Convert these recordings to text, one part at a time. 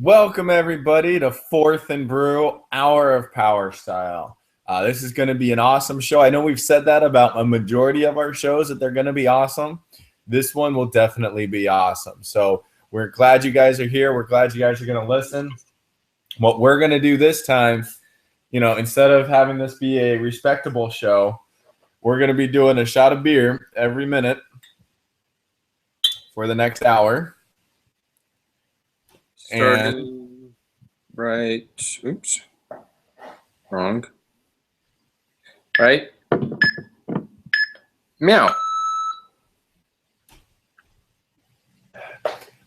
Welcome everybody to Fourth and Brew, Hour of Power Style. This is going to be an awesome show. I know we've said that about a majority of our shows, that they're going to be awesome. This one will definitely be awesome. So we're glad you guys are here. We're glad you guys are going to listen. What we're going to do this time, instead of having this be a respectable show, we're going to be doing a shot of beer every minute for the next hour. Starting right. Oops. Wrong. Right. Meow.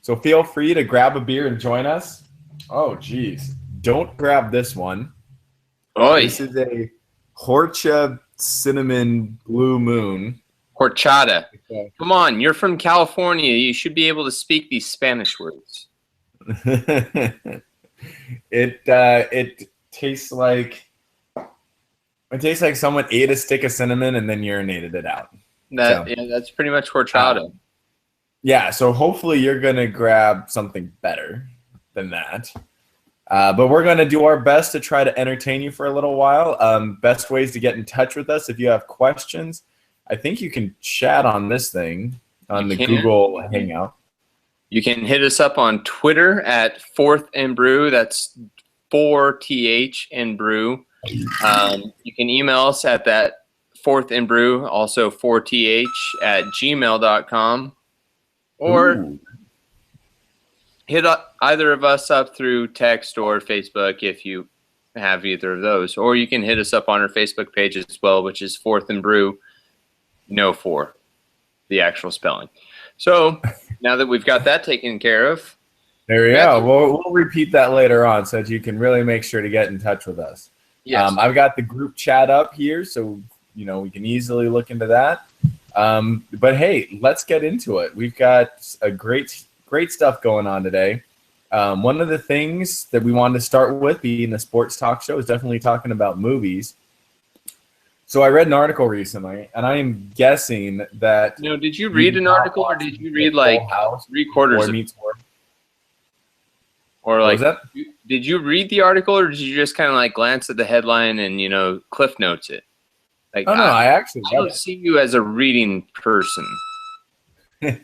So feel free to grab a beer and join us. Oh, geez. Don't grab this one. Oy. This is a Horcha Cinnamon Blue Moon. Horchata. Okay. Come on, you're from California. You should be able to speak these Spanish words. It tastes like someone ate a stick of cinnamon and then urinated it out. That's pretty much horchata. Yeah, so hopefully you're gonna grab something better than that. But we're gonna do our best to try to entertain you for a little while. Best ways to get in touch with us if you have questions. I think you can chat on this thing on the Google Hangout. You can hit us up on Twitter at Fourth and Brew. That's 4th and Brew. You can email us at that Fourth and Brew, also 4th at gmail.com. Or hit either of us up through text or Facebook if you have either of those. Or you can hit us up on our Facebook page as well, which is Fourth and Brew, no 4, the actual spelling. So now that we've got that taken care of. There we go. We'll repeat that later on so that you can really make sure to get in touch with us. Yes. I've got the group chat up here, so we can easily look into that. But hey, let's get into it. We've got a great stuff going on today. One of the things that we wanted to start with, being a sports talk show, is definitely talking about movies. So I read an article recently, and I am guessing that. Did you read an article, or did you read like 3/4 of it? Or like, did you read the article, or did you just kind of like glance at the headline and cliff notes it? Like, no, I don't see you as a reading person. I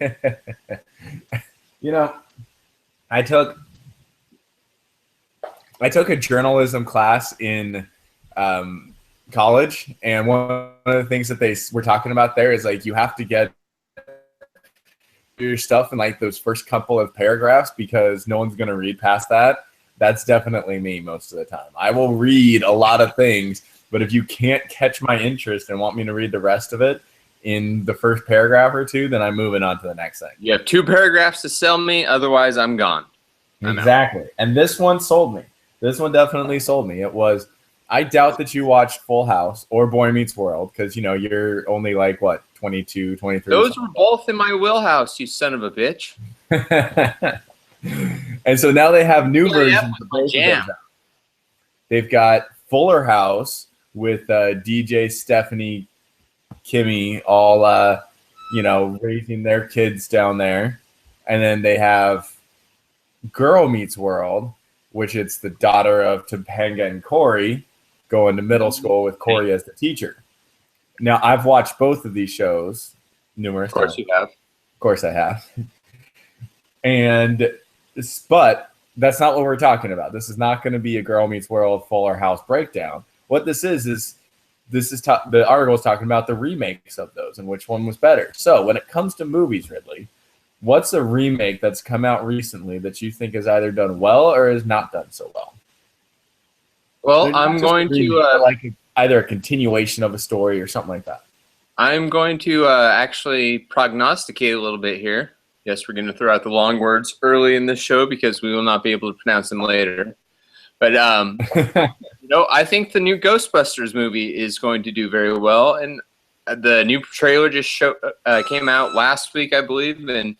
took a journalism class in college, and one of the things that they were talking about there is like you have to get your stuff in like those first couple of paragraphs because no one's going to read past that. That's definitely me most of the time. I will read a lot of things, but if you can't catch my interest and want me to read the rest of it in the first paragraph or two, then I'm moving on to the next thing. You have 2 paragraphs to sell me, otherwise I'm gone. Exactly. And this one sold me. This one definitely sold me. It was, I doubt that you watched Full House or Boy Meets World because, you're only like, what, 22, 23? Those were both in my wheelhouse, you son of a bitch. And so now they have new versions of both of those out. They've got Fuller House with DJ Stephanie, Kimmy, all, raising their kids down there. And then they have Girl Meets World, which it's the daughter of Topanga and Corey going to middle school with Corey as the teacher. Now, I've watched both of these shows numerous times. Of course you have. Of course I have. But that's not what we're talking about. This is not going to be a Girl Meets World Fuller House breakdown. What this is the article is talking about the remakes of those and which one was better. So when it comes to movies, Ridley, what's a remake that's come out recently that you think has either done well or has not done so well? Well, I'm going to either a continuation of a story or something like that. I'm going to actually prognosticate a little bit here. Yes, we're going to throw out the long words early in this show because we will not be able to pronounce them later. But I think the new Ghostbusters movie is going to do very well, and the new trailer just came out last week, I believe, and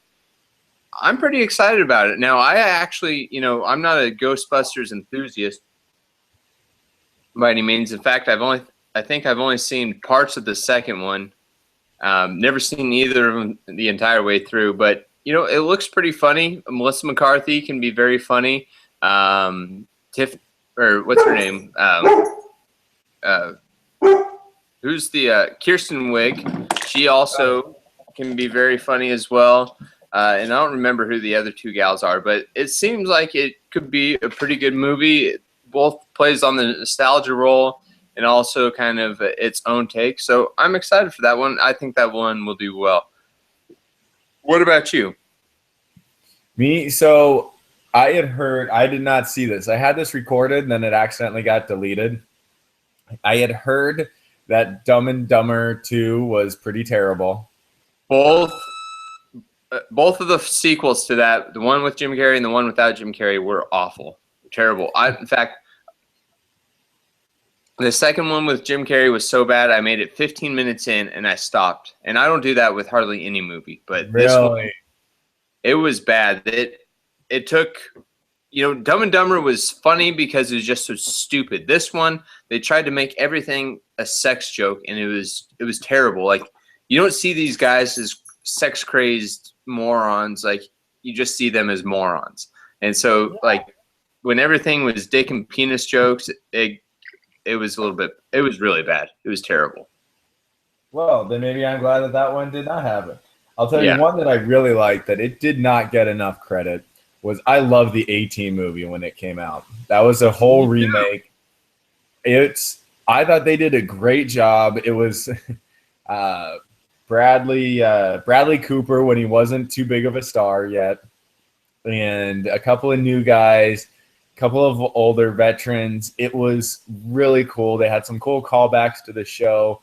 I'm pretty excited about it. Now, I actually, I'm not a Ghostbusters enthusiast by any means. In fact, I think I've only seen parts of the second one. Never seen either of them the entire way through, but it looks pretty funny. Melissa McCarthy can be very funny. What's her name? Who's the Kirsten Wiig? She also can be very funny as well. And I don't remember who the other two gals are, but it seems like it could be a pretty good movie. It both plays on the nostalgia role and also kind of its own take. So I'm excited for that one. I think that one will do well. What about you? Me? So I had heard, I did not see this. I had this recorded and then it accidentally got deleted. I had heard that Dumb and Dumber 2 was pretty terrible. Both of the sequels to that, the one with Jim Carrey and the one without Jim Carrey, were awful. Terrible. In fact, the second one with Jim Carrey was so bad, I made it 15 minutes in and I stopped. And I don't do that with hardly any movie, but this one, it was bad. It took, Dumb and Dumber was funny because it was just so stupid. This one, they tried to make everything a sex joke, and it was terrible. Like, you don't see these guys as sex crazed morons. Like, you just see them as morons. And so, like, when everything was dick and penis jokes, it was it was really bad. It was terrible. Well, then maybe I'm glad that one did not have it. I'll tell you one that I really liked that it did not get enough credit was I love the A-Team movie when it came out. That was a whole remake. I thought they did a great job. It was Bradley Cooper when he wasn't too big of a star yet, and a couple of new guys, a couple of older veterans. It was really cool. They had some cool callbacks to the show.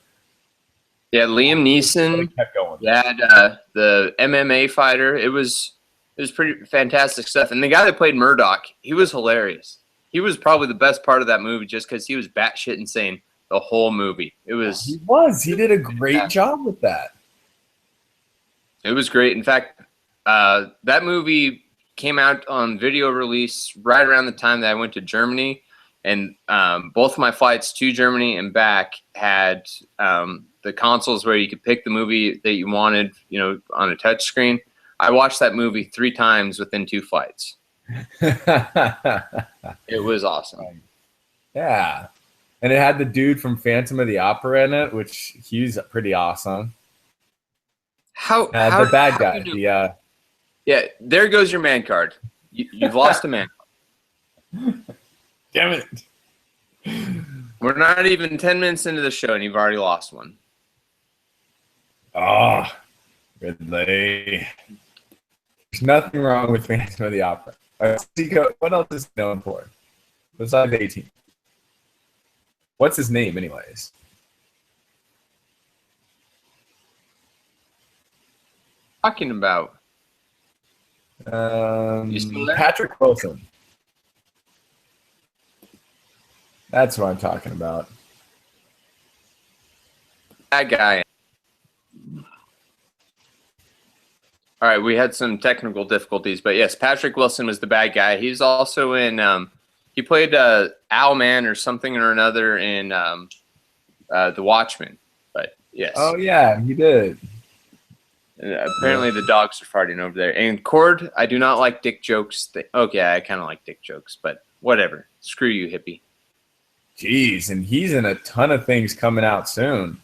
Yeah, Liam Neeson. Kept going. Yeah, the MMA fighter. It was pretty fantastic stuff. And the guy that played Murdoch, he was hilarious. He was probably the best part of that movie just because he was batshit insane the whole movie. He did a great job with that. It was great. In fact, that movie came out on video release right around the time that I went to Germany. And both of my flights to Germany and back had the consoles where you could pick the movie that you wanted, on a touch screen. I watched that movie 3 times within 2 flights. It was awesome. Yeah. And it had the dude from Phantom of the Opera in it, which he's pretty awesome. The bad guy. Yeah, there goes your man card. You've lost a man card. Damn it. We're not even 10 minutes into the show and you've already lost one. Oh, Ridley. There's nothing wrong with Phantom of the Opera. What else is he known for? Besides 18. What's his name, anyways? Talking about Patrick Wilson. That's what I'm talking about. That guy. All right, we had some technical difficulties, but yes, Patrick Wilson was the bad guy. He's also in. He played Owlman or something or another in The Watchmen. But yes. Oh yeah, he did. Apparently the dogs are farting over there. And Cord, I do not like dick jokes. Okay, I kind of like dick jokes, but whatever. Screw you, hippie. Jeez, and he's in a ton of things coming out soon.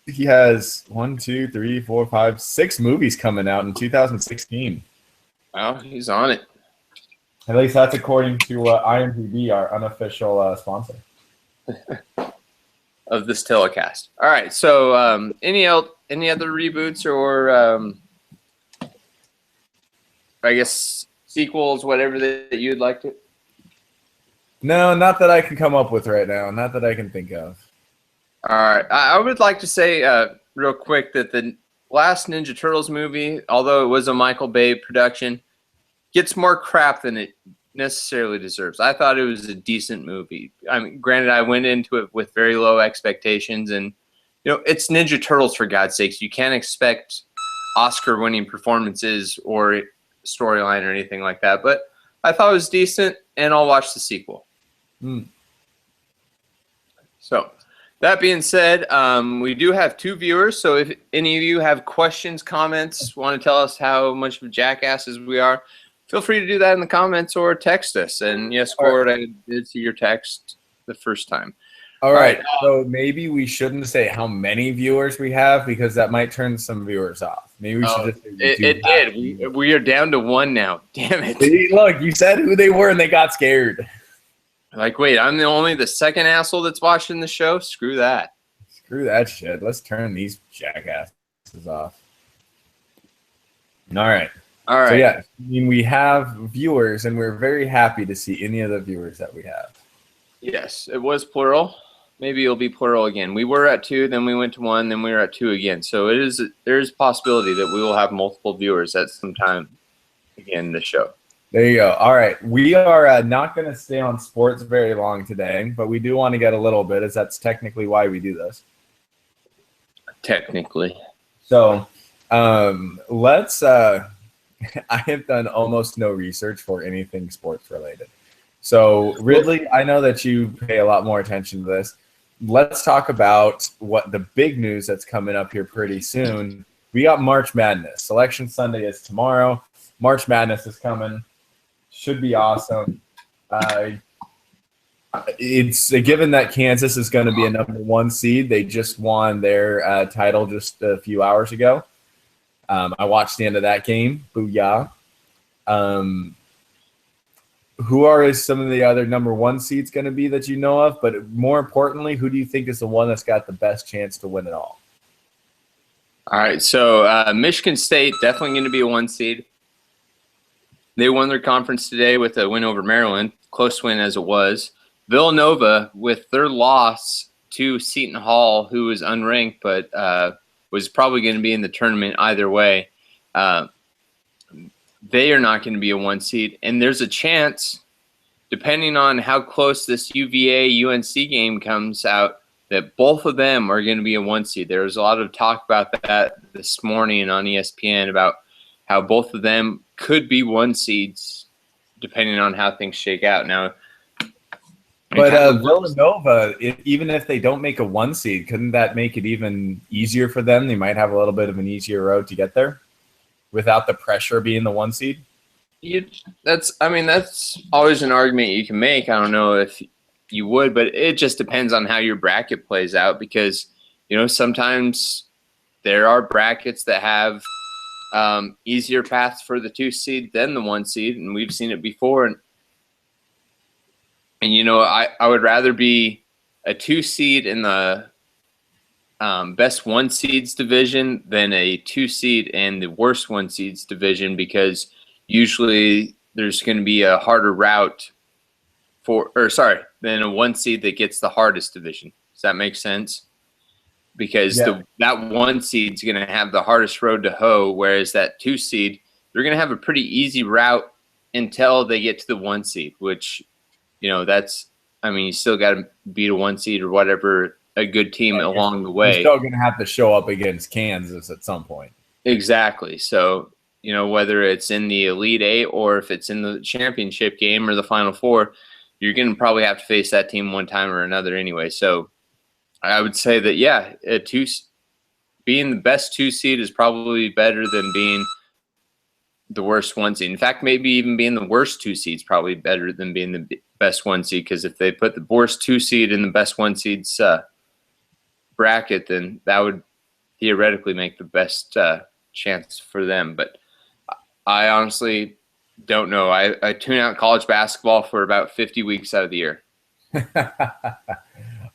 He has 6 movies coming out in 2016. Well, he's on it. At least that's according to IMDb, our unofficial sponsor of this telecast. All right, so any other reboots or I guess sequels, whatever that you'd like to? No, not that I can come up with right now. Not that I can think of. All right. I would like to say real quick that the last Ninja Turtles movie, although it was a Michael Bay production, gets more crap than it necessarily deserves. I thought it was a decent movie. I mean, granted, I went into it with very low expectations, and it's Ninja Turtles, for God's sakes. You can't expect Oscar-winning performances or storyline or anything like that. But I thought it was decent, and I'll watch the sequel. So, that being said, we do have 2 viewers. So if any of you have questions, comments, want to tell us how much of jackasses we are, feel free to do that in the comments or text us. And yes, Cord, I did see your text the first time. All right. So maybe we shouldn't say how many viewers we have because that might turn some viewers off. Maybe we should just say it did. We are down to 1 now. Damn it. See, look, you said who they were and they got scared. Like, wait, I'm the second asshole that's watching the show? Screw that. Screw that shit. Let's turn these jackasses off. All right. So, yeah, I mean, we have viewers, and we're very happy to see any of the viewers that we have. Yes, it was plural. Maybe it'll be plural again. We were at 2, then we went to 1, then we were at 2 again. So there is a possibility that we will have multiple viewers at some time again in the show. There you go. All right. We are not going to stay on sports very long today, but we do want to get a little bit, as that's technically why we do this. Technically. So let's I have done almost no research for anything sports related. So Ridley, I know that you pay a lot more attention to this. Let's talk about what the big news that's coming up here pretty soon. We got March Madness. Selection Sunday is tomorrow. March Madness is coming. Should be awesome. It's a given that Kansas is going to be a number 1 seed. They just won their title just a few hours ago. I watched the end of that game. Booyah. Who are some of the other number 1 seeds going to be that you know of? But more importantly, who do you think is the one that's got the best chance to win it all? All right, so Michigan State, definitely going to be a 1 seed. They won their conference today with a win over Maryland, close win as it was. Villanova, with their loss to Seton Hall, who was unranked but was probably going to be in the tournament either way, they are not going to be a 1 seed. And there's a chance, depending on how close this UVA-UNC game comes out, that both of them are going to be a 1 seed. There was a lot of talk about that this morning on ESPN about how both of them could be 1 seeds depending on how things shake out. Now, but Villanova, even if they don't make a 1 seed, couldn't that make it even easier for them? They might have a little bit of an easier road to get there without the pressure being the 1 seed. That's always an argument you can make. I don't know if you would, but it just depends on how your bracket plays out because, sometimes there are brackets that have easier paths for the 2 seed than the 1 seed, and we've seen it before. And I would rather be a 2 seed in the best 1 seeds division than a 2 seed in the worst 1 seeds division because usually there's going to be a harder route than a 1 seed that gets the hardest division. Does that make sense? Because that 1 seed is going to have the hardest road to hoe, whereas that 2 seed, they're going to have a pretty easy route until they get to the 1 seed, which, you still got to beat a 1 seed or whatever, a good team along the way. You're still going to have to show up against Kansas at some point. Exactly. So, whether it's in the Elite 8 or if it's in the championship game or the Final Four, you're going to probably have to face that team one time or another anyway. So, I would say that, being the best 2 seed is probably better than being the worst 1 seed. In fact, maybe even being the worst 2 seed is probably better than being the best 1 seed because if they put the worst 2 seed in the best 1 seed's bracket, then that would theoretically make the best chance for them. But I honestly don't know. I tune out college basketball for about 50 weeks out of the year.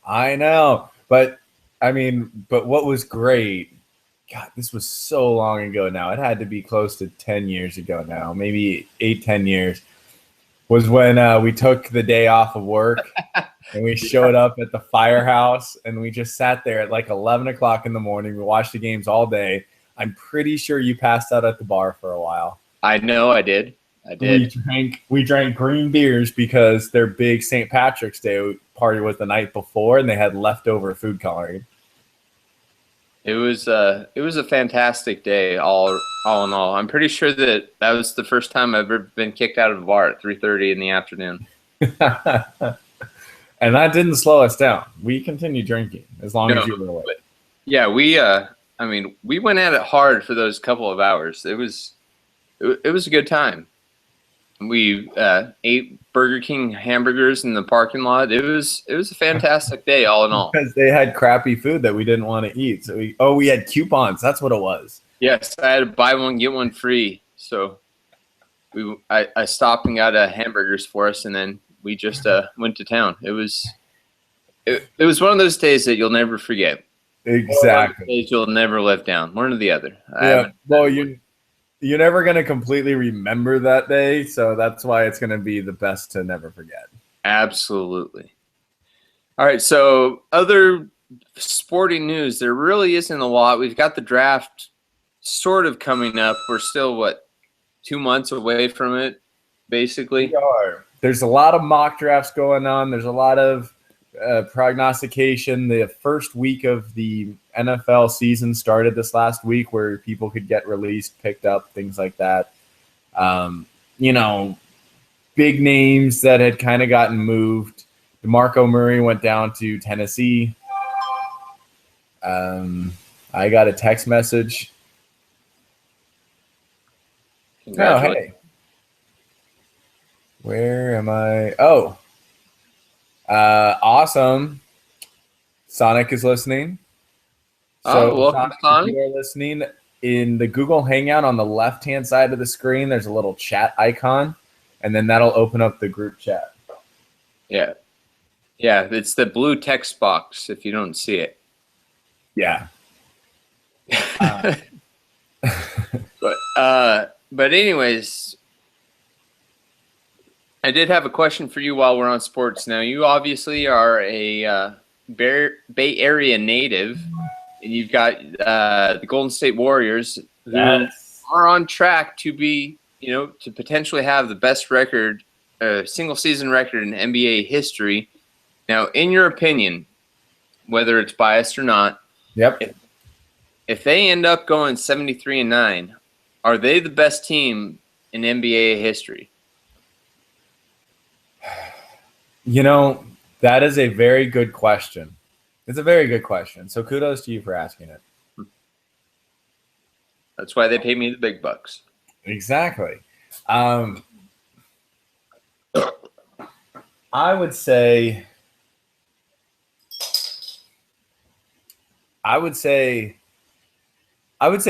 I know. But what was great, God, this was so long ago now. It had to be close to 10 years ago now, maybe 8-10 years, was when we took the day off of work and we showed up at the Firehouse and we just sat there at like 11 o'clock in the morning. We watched the games all day. I'm pretty sure you passed out at the bar for a while. I know I did. We drank green beers because their big St. Patrick's Day party was the night before, and they had leftover food coloring. It was a fantastic day, all in all. I'm pretty sure that was the first time I've ever been kicked out of a bar at 3:30 in the afternoon. And that didn't slow us down. We continued drinking as long as you were awake. Yeah, we went at it hard for those couple of hours. It was a good time. We ate Burger King hamburgers in the parking lot. It was a fantastic day, all in all. Because they had crappy food that we didn't want to eat. So we had coupons. That's what it was. Yes, I had to buy one get one free. So I stopped and got hamburgers for us, and then we just went to town. It was one of those days that you'll never forget. Exactly. Days you'll never live down. One or the other. Yeah. Well, you're never going to completely remember that day, so that's why it's going to be the best to never forget. Absolutely. All right, so other sporting news, there really isn't a lot. We've got the draft sort of coming up. We're still, 2 months away from it, basically? We are. There's a lot of mock drafts going on. There's a lot of prognostication. The first week of the NFL season started this last week, where people could get released, picked up, things like that. Big names that had kind of gotten moved. DeMarco Murray went down to Tennessee. I got a text message. Oh, hey. Where am I? Oh. Awesome. Sonic is listening. So welcome, Sonic. If you're listening, in the Google Hangout on the left-hand side of the screen, there's a little chat icon, and then that'll open up the group chat. Yeah. Yeah, it's the blue text box if you don't see it. Yeah. But anyways, I did have a question for you while we're on sports. Now, you obviously are a Bay Area native, and you've got the Golden State Warriors, who are on track to be, to potentially have the best record, single season record in NBA history. Now, in your opinion, whether it's biased or not, if they end up going 73-9, are they the best team in NBA history? That is a very good question. It's a very good question. So kudos to you for asking it. That's why they pay me the big bucks. Exactly. I would say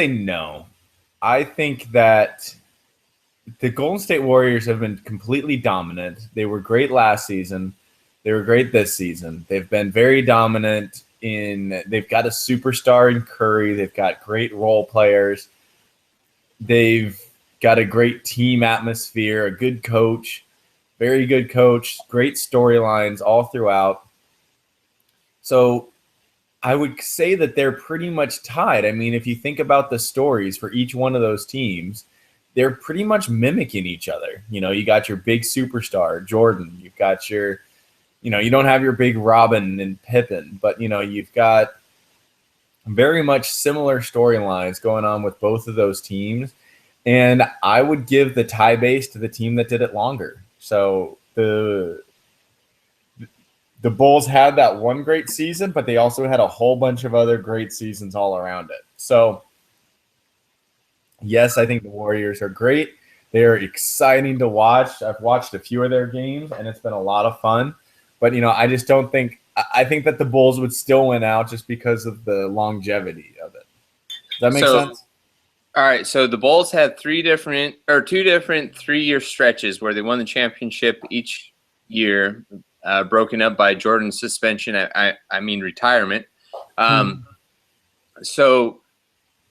no. I think that the Golden State Warriors have been completely dominant. They were great last season. They were great this season. They've been very dominant they've got a superstar in Curry. They've got great role players. They've got a great team atmosphere, a good coach, very good coach, great storylines all throughout. So I would say that they're pretty much tied. I mean, if you think about the stories for each one of those teams, they're pretty much mimicking each other. You got your big superstar, Jordan. You've got your, you don't have your big Robin and Pippen, but, you've got very much similar storylines going on with both of those teams. And I would give the tie base to the team that did it longer. So the Bulls had that one great season, but they also had a whole bunch of other great seasons all around it. So yes, I think the Warriors are great. They are exciting to watch. I've watched a few of their games, and it's been a lot of fun. But, I just don't think – I think that the Bulls would still win out just because of the longevity of it. Does that make sense? All right, so the Bulls had two different 3-year stretches where they won the championship each year, broken up by Jordan's suspension. I mean retirement. So –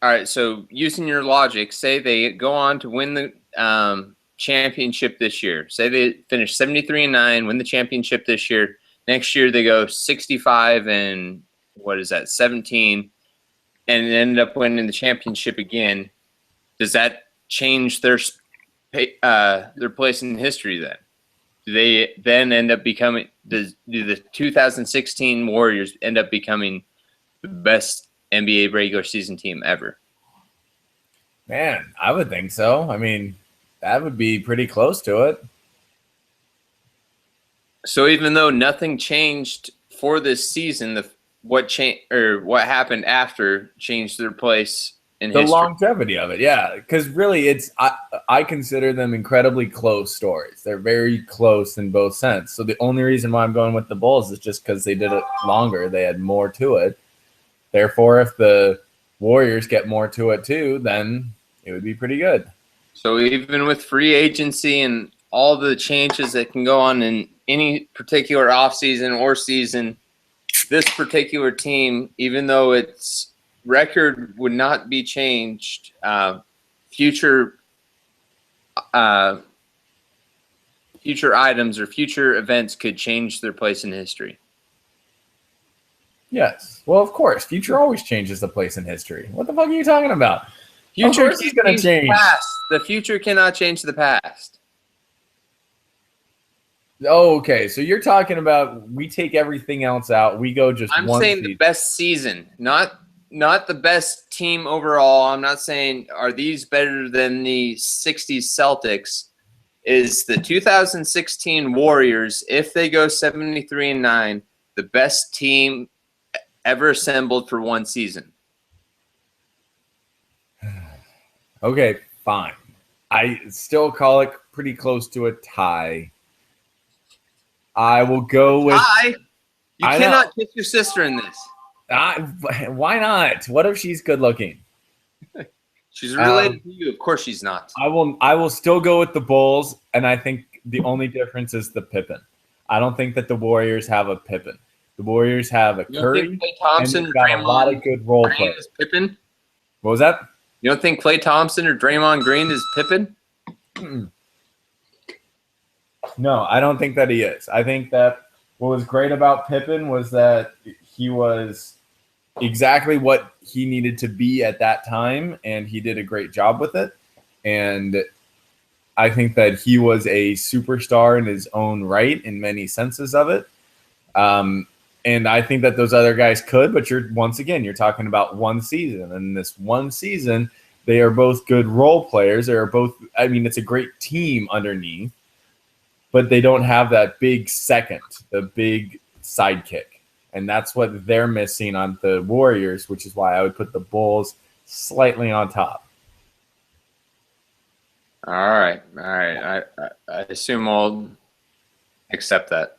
all right, so using your logic, say they go on to win the championship this year. Say they finish 73-9, win the championship this year. Next year they go 65 and 17. and end up winning the championship again, does that change their place in history then? Do they then end up becoming – do the 2016 Warriors end up becoming the best NBA regular season team ever? Man, I would think so. I mean, that would be pretty close to it. So even though nothing changed for this season, what happened after changed their place in history? The longevity of it, yeah. Because really, I consider them incredibly close stories. They're very close in both sense. So the only reason why I'm going with the Bulls is just because they did it longer. They had more to it. Therefore, if the Warriors get more to it too, then it would be pretty good. So even with free agency and all the changes that can go on in any particular offseason or season, this particular team, even though its record would not be changed, future items or future events could change their place in history. Yes. Well, of course. Future always changes the place in history. What the fuck are you talking about? Future is going to change. The future cannot change the past. Oh, okay. So you're talking about we take everything else out. We go just I'm one saying season. The best season, not the best team overall. I'm not saying are these better than the 60s Celtics. Is the 2016 Warriors, if they go 73-9, the best team ever assembled for one season? Okay, fine. I still call it pretty close to a tie. I will go with tie. You cannot kiss your sister in this. Why not? What if she's good looking? She's related to you. Of course she's not. I will still go with the Bulls, and I think the only difference is the Pippen. I don't think that the Warriors have a Pippen. The Warriors have a Curry, Klay Thompson, and they've got a lot of good role players. Pippen? What was that? You don't think Klay Thompson or Draymond Green is Pippen? No, I don't think that he is. I think that what was great about Pippen was that he was exactly what he needed to be at that time, and he did a great job with it. And I think that he was a superstar in his own right in many senses of it. And I think that those other guys could, but you're talking about one season. And this one season, they are both good role players. They are both, I mean, it's a great team underneath, but they don't have that big second, the big sidekick. And that's what they're missing on the Warriors, which is why I would put the Bulls slightly on top. All right. I assume I'll accept that.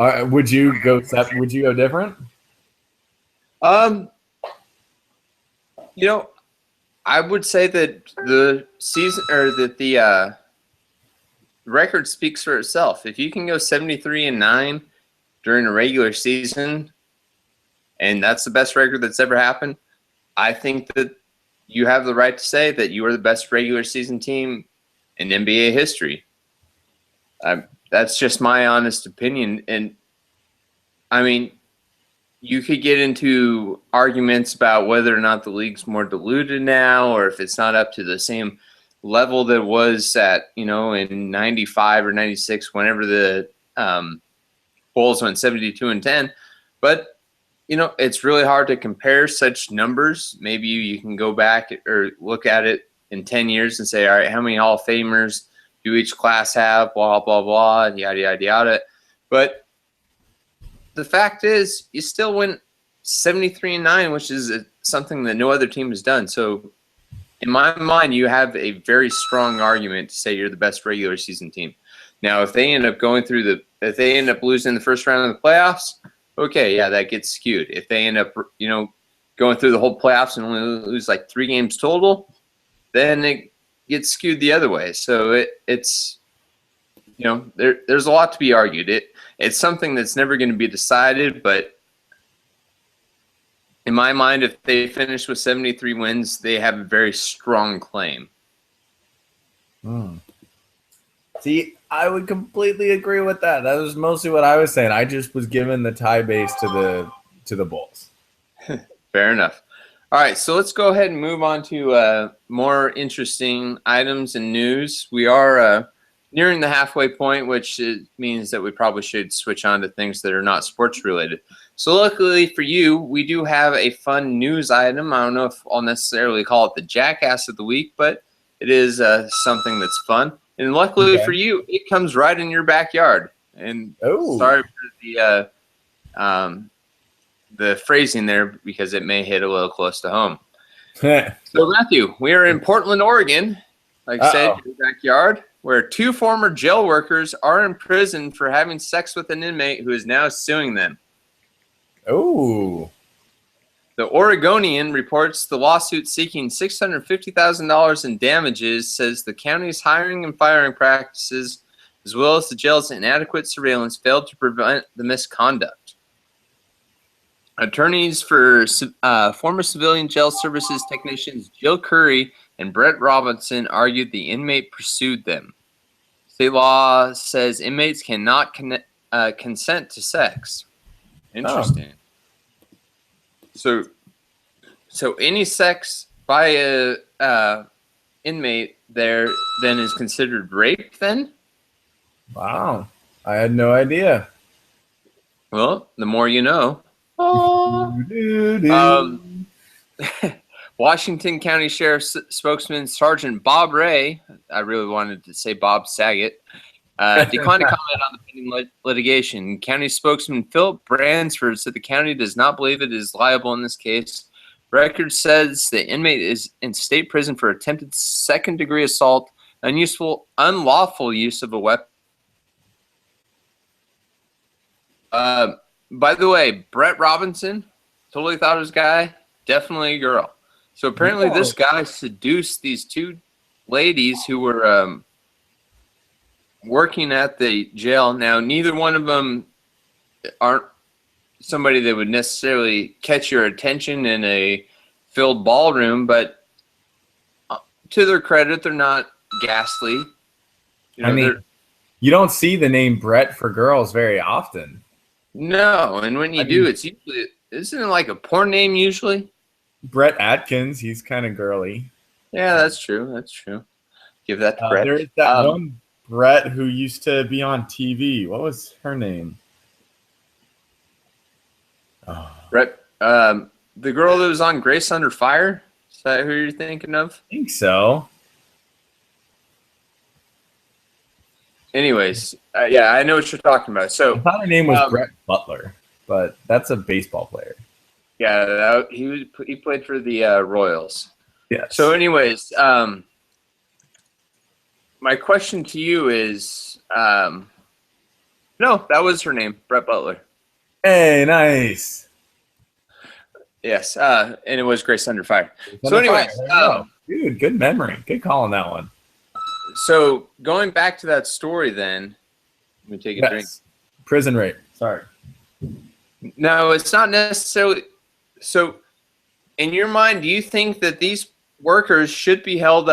Would you go different? I would say that the season or that the record speaks for itself. If you can go 73-9 during a regular season, and that's the best record that's ever happened, I think that you have the right to say that you are the best regular season team in NBA history. That's just my honest opinion. And I mean, you could get into arguments about whether or not the league's more diluted now, or if it's not up to the same level that it was at, in 95 or 96, whenever the Bulls went 72-10. But, it's really hard to compare such numbers. Maybe you can go back or look at it in 10 years and say, all right, how many Hall of Famers do each class have, blah, blah, blah, yada, yada, yada. But the fact is, you still went 73-9, which is something that no other team has done. So in my mind, you have a very strong argument to say you're the best regular season team. Now, if they end up losing the first round of the playoffs, okay, yeah, that gets skewed. If they end up, going through the whole playoffs and only lose like 3 games total, then it gets skewed the other way. So it's there's a lot to be argued. It's something that's never going to be decided, but in my mind, if they finish with 73 wins, they have a very strong claim. See, I would completely agree with that. That was mostly what I was saying. I just was given the tie base to the Bulls. Fair enough. All right, so let's go ahead and move on to more interesting items and news. We are nearing the halfway point, which means that we probably should switch on to things that are not sports related. So luckily for you, we do have a fun news item. I don't know if I'll necessarily call it the Jackass of the Week, but it is something that's fun. And luckily for you, it comes right in your backyard. And sorry for the phrasing there because it may hit a little close to home. So Matthew, we are in Portland, Oregon, like I said, your backyard, where 2 former jail workers are in prison for having sex with an inmate who is now suing them. Oh. The Oregonian reports the lawsuit seeking $650,000 in damages says the county's hiring and firing practices, as well as the jail's inadequate surveillance, failed to prevent the misconduct. Attorneys for former civilian jail services technicians Jill Curry and Brett Robinson argued the inmate pursued them. State law says inmates cannot consent to sex. Interesting. So any sex by a inmate there then is considered rape then? Wow. I had no idea. Well, the more you know. Washington County Sheriff's spokesman Sergeant Bob Ray, I really wanted to say Bob Saget, declined to comment on the pending litigation. County spokesman Philip Bransford said the county does not believe it is liable in this case. Record says the inmate is in state prison for attempted second-degree assault, unlawful use of a weapon. By the way, Brett Robinson, totally thought it was a guy, definitely a girl. So apparently this guy seduced these 2 ladies who were working at the jail. Now, neither one of them aren't somebody that would necessarily catch your attention in a filled ballroom, but to their credit, they're not ghastly. You know, I mean, you don't see the name Brett for girls very often. No, and when you do, it's usually, isn't it like a porn name usually? Brett Atkins, he's kind of girly. Yeah, that's true. That's true. Give that to Brett. There's that one Brett who used to be on TV. What was her name? Brett, the girl that was on Grace Under Fire. Is that who you're thinking of? I think so. Anyways, yeah, I know what you're talking about. So I thought her name was Brett Butler, but that's a baseball player. Yeah, he played for the Royals. Yeah. So, anyways, my question to you is, no, that was her name, Brett Butler. Hey, nice. Yes, and it was Grace Under Fire. So, anyways, dude, good memory. Good call on that one. So, going back to that story, then, let me take a drink. Prison rape. Sorry. No, it's not necessarily. So, in your mind, do you think that these workers should be held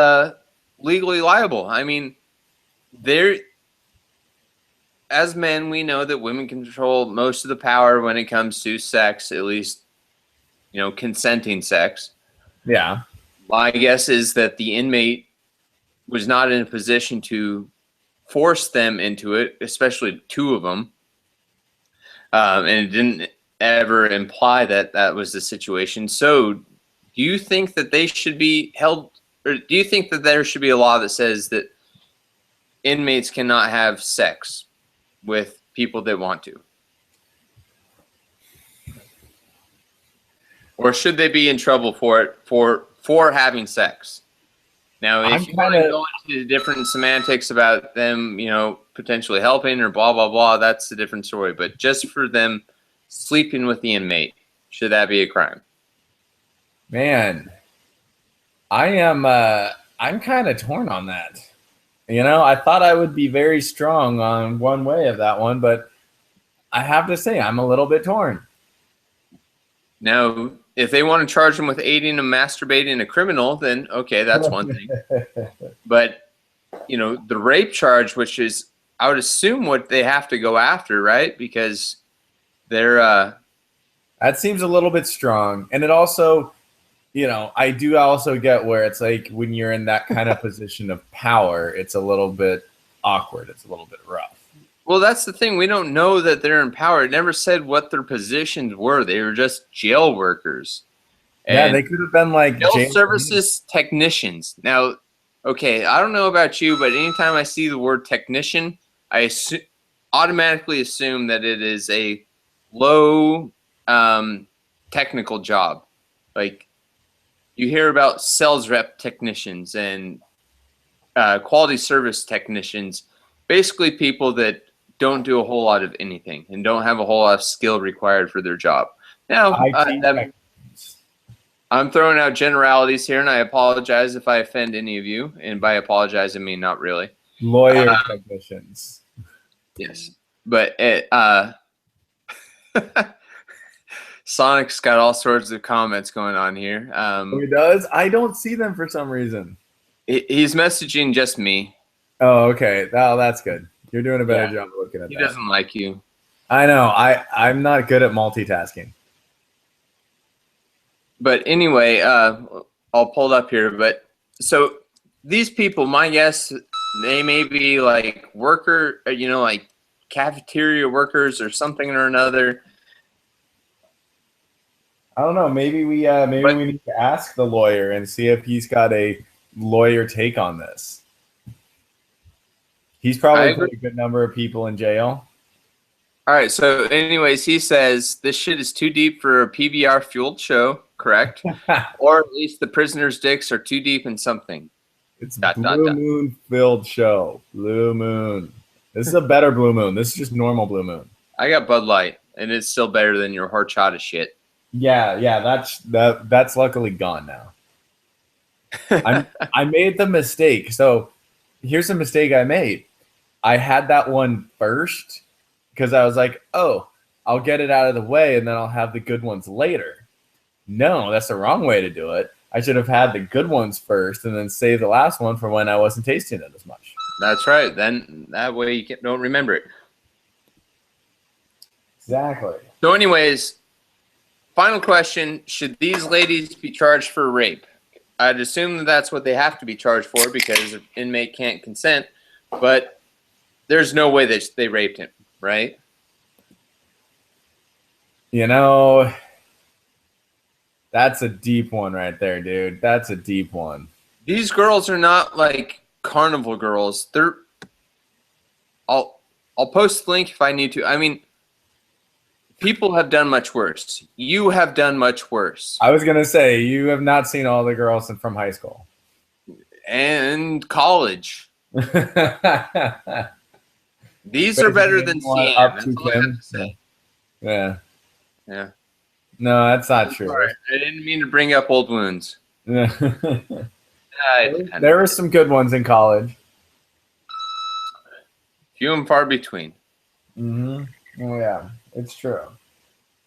legally liable? I mean, as men, we know that women control most of the power when it comes to sex, at least, consenting sex. Yeah. My guess is that the inmate was not in a position to force them into it, especially 2 of them. And it didn't ever imply that that was the situation. So do you think that they should be held, or do you think that there should be a law that says that inmates cannot have sex with people that want to? Or should they be in trouble for it for having sex? Now, if you want to go into different semantics about them, potentially helping or blah, blah, blah, that's a different story. But just for them sleeping with the inmate, should that be a crime? Man, I'm kind of torn on that. I thought I would be very strong on one way of that one, but I have to say I'm a little bit torn. Now, if they want to charge them with aiding and masturbating a criminal, then okay, that's one thing. But, the rape charge, which is, I would assume what they have to go after, right? Because they're... that seems a little bit strong. And it also, I do also get where it's like when you're in that kind of position of power, it's a little bit awkward. It's a little bit rough. Well, that's the thing. We don't know that they're in power. It never said what their positions were. They were just jail workers. Yeah, they could have been like jail services technicians. Now, okay, I don't know about you, but anytime I see the word technician, I automatically assume that it is a low technical job. Like you hear about sales rep technicians and quality service technicians, basically people that don't do a whole lot of anything and don't have a whole lot of skill required for their job. Now, I'm throwing out generalities here, and I apologize if I offend any of you. And by apologize, I mean not really. Lawyer technicians. Yes, but Sonic's got all sorts of comments going on here. He does? I don't see them for some reason. He's messaging just me. Oh, okay. Oh, that's good. You're doing a better job looking at that. He doesn't like you. I know. I'm not good at multitasking. But anyway, I'll pull it up here. But so these people, my guess, they may be like worker, like cafeteria workers or something or another. I don't know. Maybe we need to ask the lawyer and see if he's got a lawyer take on this. He's probably put a good number of people in jail. All right. So anyways, he says this shit is too deep for a PBR fueled show. Correct. Or at least the prisoners' dicks are too deep in something. It's Blue Moon filled show. Blue Moon. This is a better Blue Moon. This is just normal Blue Moon. I got Bud Light, and it's still better than your horchata shit. Yeah, that's luckily gone now. I made the mistake. So here's a mistake I made. I had that one first because I was like, oh, I'll get it out of the way, and then I'll have the good ones later. No, that's the wrong way to do it. I should have had the good ones first and then save the last one for when I wasn't tasting it as much. That's right. Then that way you don't remember it. Exactly. So anyways, final question. Should these ladies be charged for rape? I'd assume that that's what they have to be charged for because an inmate can't consent. But there's no way that they raped him, right? That's a deep one right there, dude. That's a deep one. These girls are not like carnival girls. I'll post the link if I need to. I mean, people have done much worse. You have done much worse. I was gonna say you have not seen all the girls from high school and college. These are better than Siam. That's all I have to say. Yeah. Yeah. No, that's not true. Sorry. I didn't mean to bring up old wounds. There were some good ones in college. Few and far between. Mm-hmm. Oh, yeah, it's true.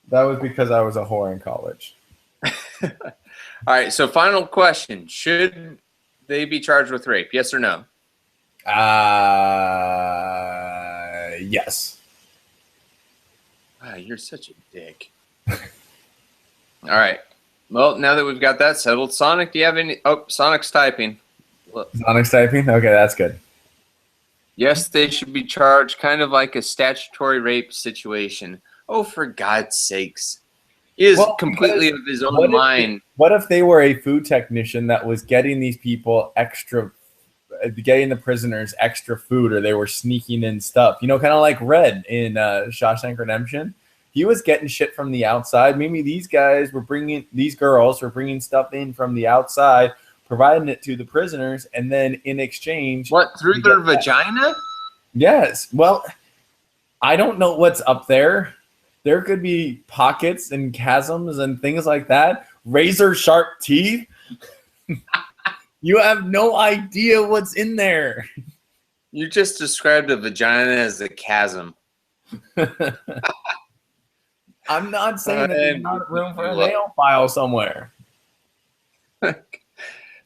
That was because I was a whore in college. All right, so final question. Should they be charged with rape? Yes or no? Yes. Wow, you're such a dick. All right. Well, now that we've got that settled, Sonic, do you have any? Oh, Sonic's typing. Look. Sonic's typing? Okay, that's good. Yes, they should be charged kind of like a statutory rape situation. Oh, for God's sakes. He is completely of his own mind. What if they were a food technician that was getting these people getting the prisoners extra food, or they were sneaking in stuff? Kind of like Red in Shawshank Redemption. He was getting shit from the outside. Maybe these girls were bringing stuff in from the outside, providing it to the prisoners, and then in exchange, through their vagina? Yes. Well, I don't know what's up there. There could be pockets and chasms and things like that. Razor sharp teeth. You have no idea what's in there. You just described a vagina as a chasm. I'm not saying that there's not room for a nail file somewhere.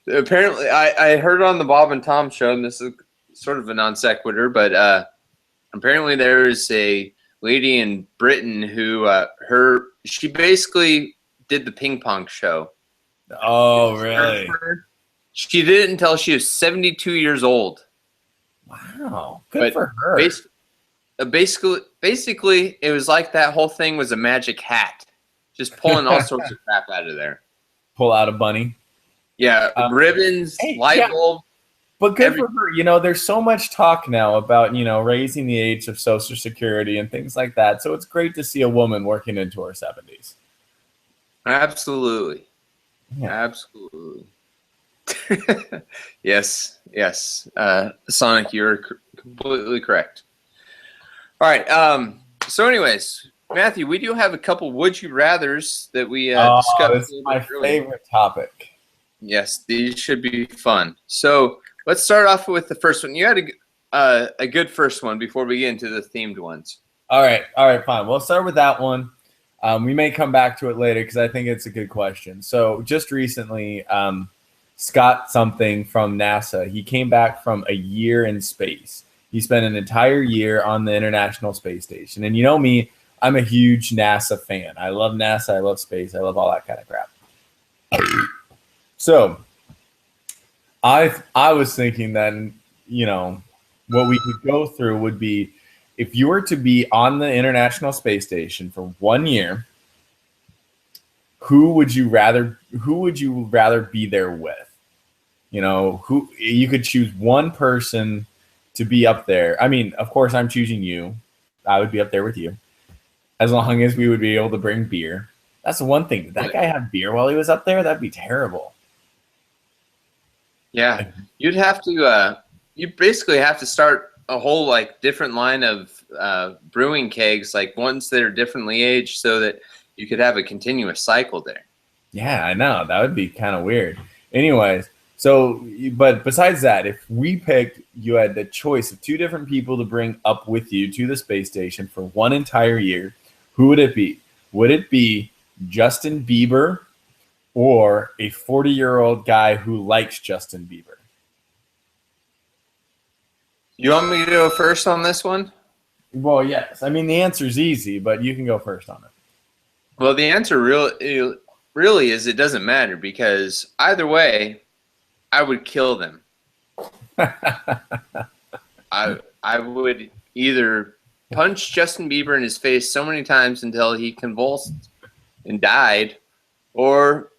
Apparently, I heard on the Bob and Tom show, and this is sort of a non sequitur, but apparently there is a lady in Britain who she basically did the ping pong show. Oh, really? She did it until she was 72 years old. Wow, good for her. Basically, it was like that whole thing was a magic hat, just pulling all sorts of crap out of there. Pull out a bunny. Yeah, ribbons, light bulb. But good for her. You know, there's so much talk now about, you know, raising the age of Social Security and things like that. So it's great to see a woman working into her 70s. Absolutely. Yeah. Absolutely. Yes. Sonic, you're completely correct. All right. So anyways, Matthew, we do have a couple would you rathers that we discussed. This is my favorite topic. Yes, these should be fun. So let's start off with the first one. You had a good first one before we get into the themed ones. All right, fine. We'll start with that one. We may come back to it later because I think it's a good question. So just recently, Scott something from NASA, he came back from a year in space. He spent an entire year on the International Space Station. And you know me, I'm a huge NASA fan. I love NASA. I love space. I love all that kind of crap. So I was thinking that, you know, what we could go through would be if you were to be on the International Space Station for 1 year, who would you rather be there with? You know, who you could choose one person to be up there. I mean, of course, I'm choosing you. I would be up there with you, as long as we would be able to bring beer. That's the one thing. Did that guy have beer while he was up there? That'd be terrible. Yeah, you'd have to. You basically have to start a whole like different line of brewing kegs, like ones that are differently aged, so that you could have a continuous cycle there. Yeah, I know. That would be kind of weird. Anyways, so, but besides that, if we picked, you had the choice of two different people to bring up with you to the space station for one entire year, who would it be? Would it be Justin Bieber or a 40-year-old guy who likes Justin Bieber? You want me to go first on this one? Well, yes. I mean, the answer's easy, but you can go first on it. Well, the answer really is it doesn't matter, because either way, I would kill them. I would either punch Justin Bieber in his face so many times until he convulsed and died, or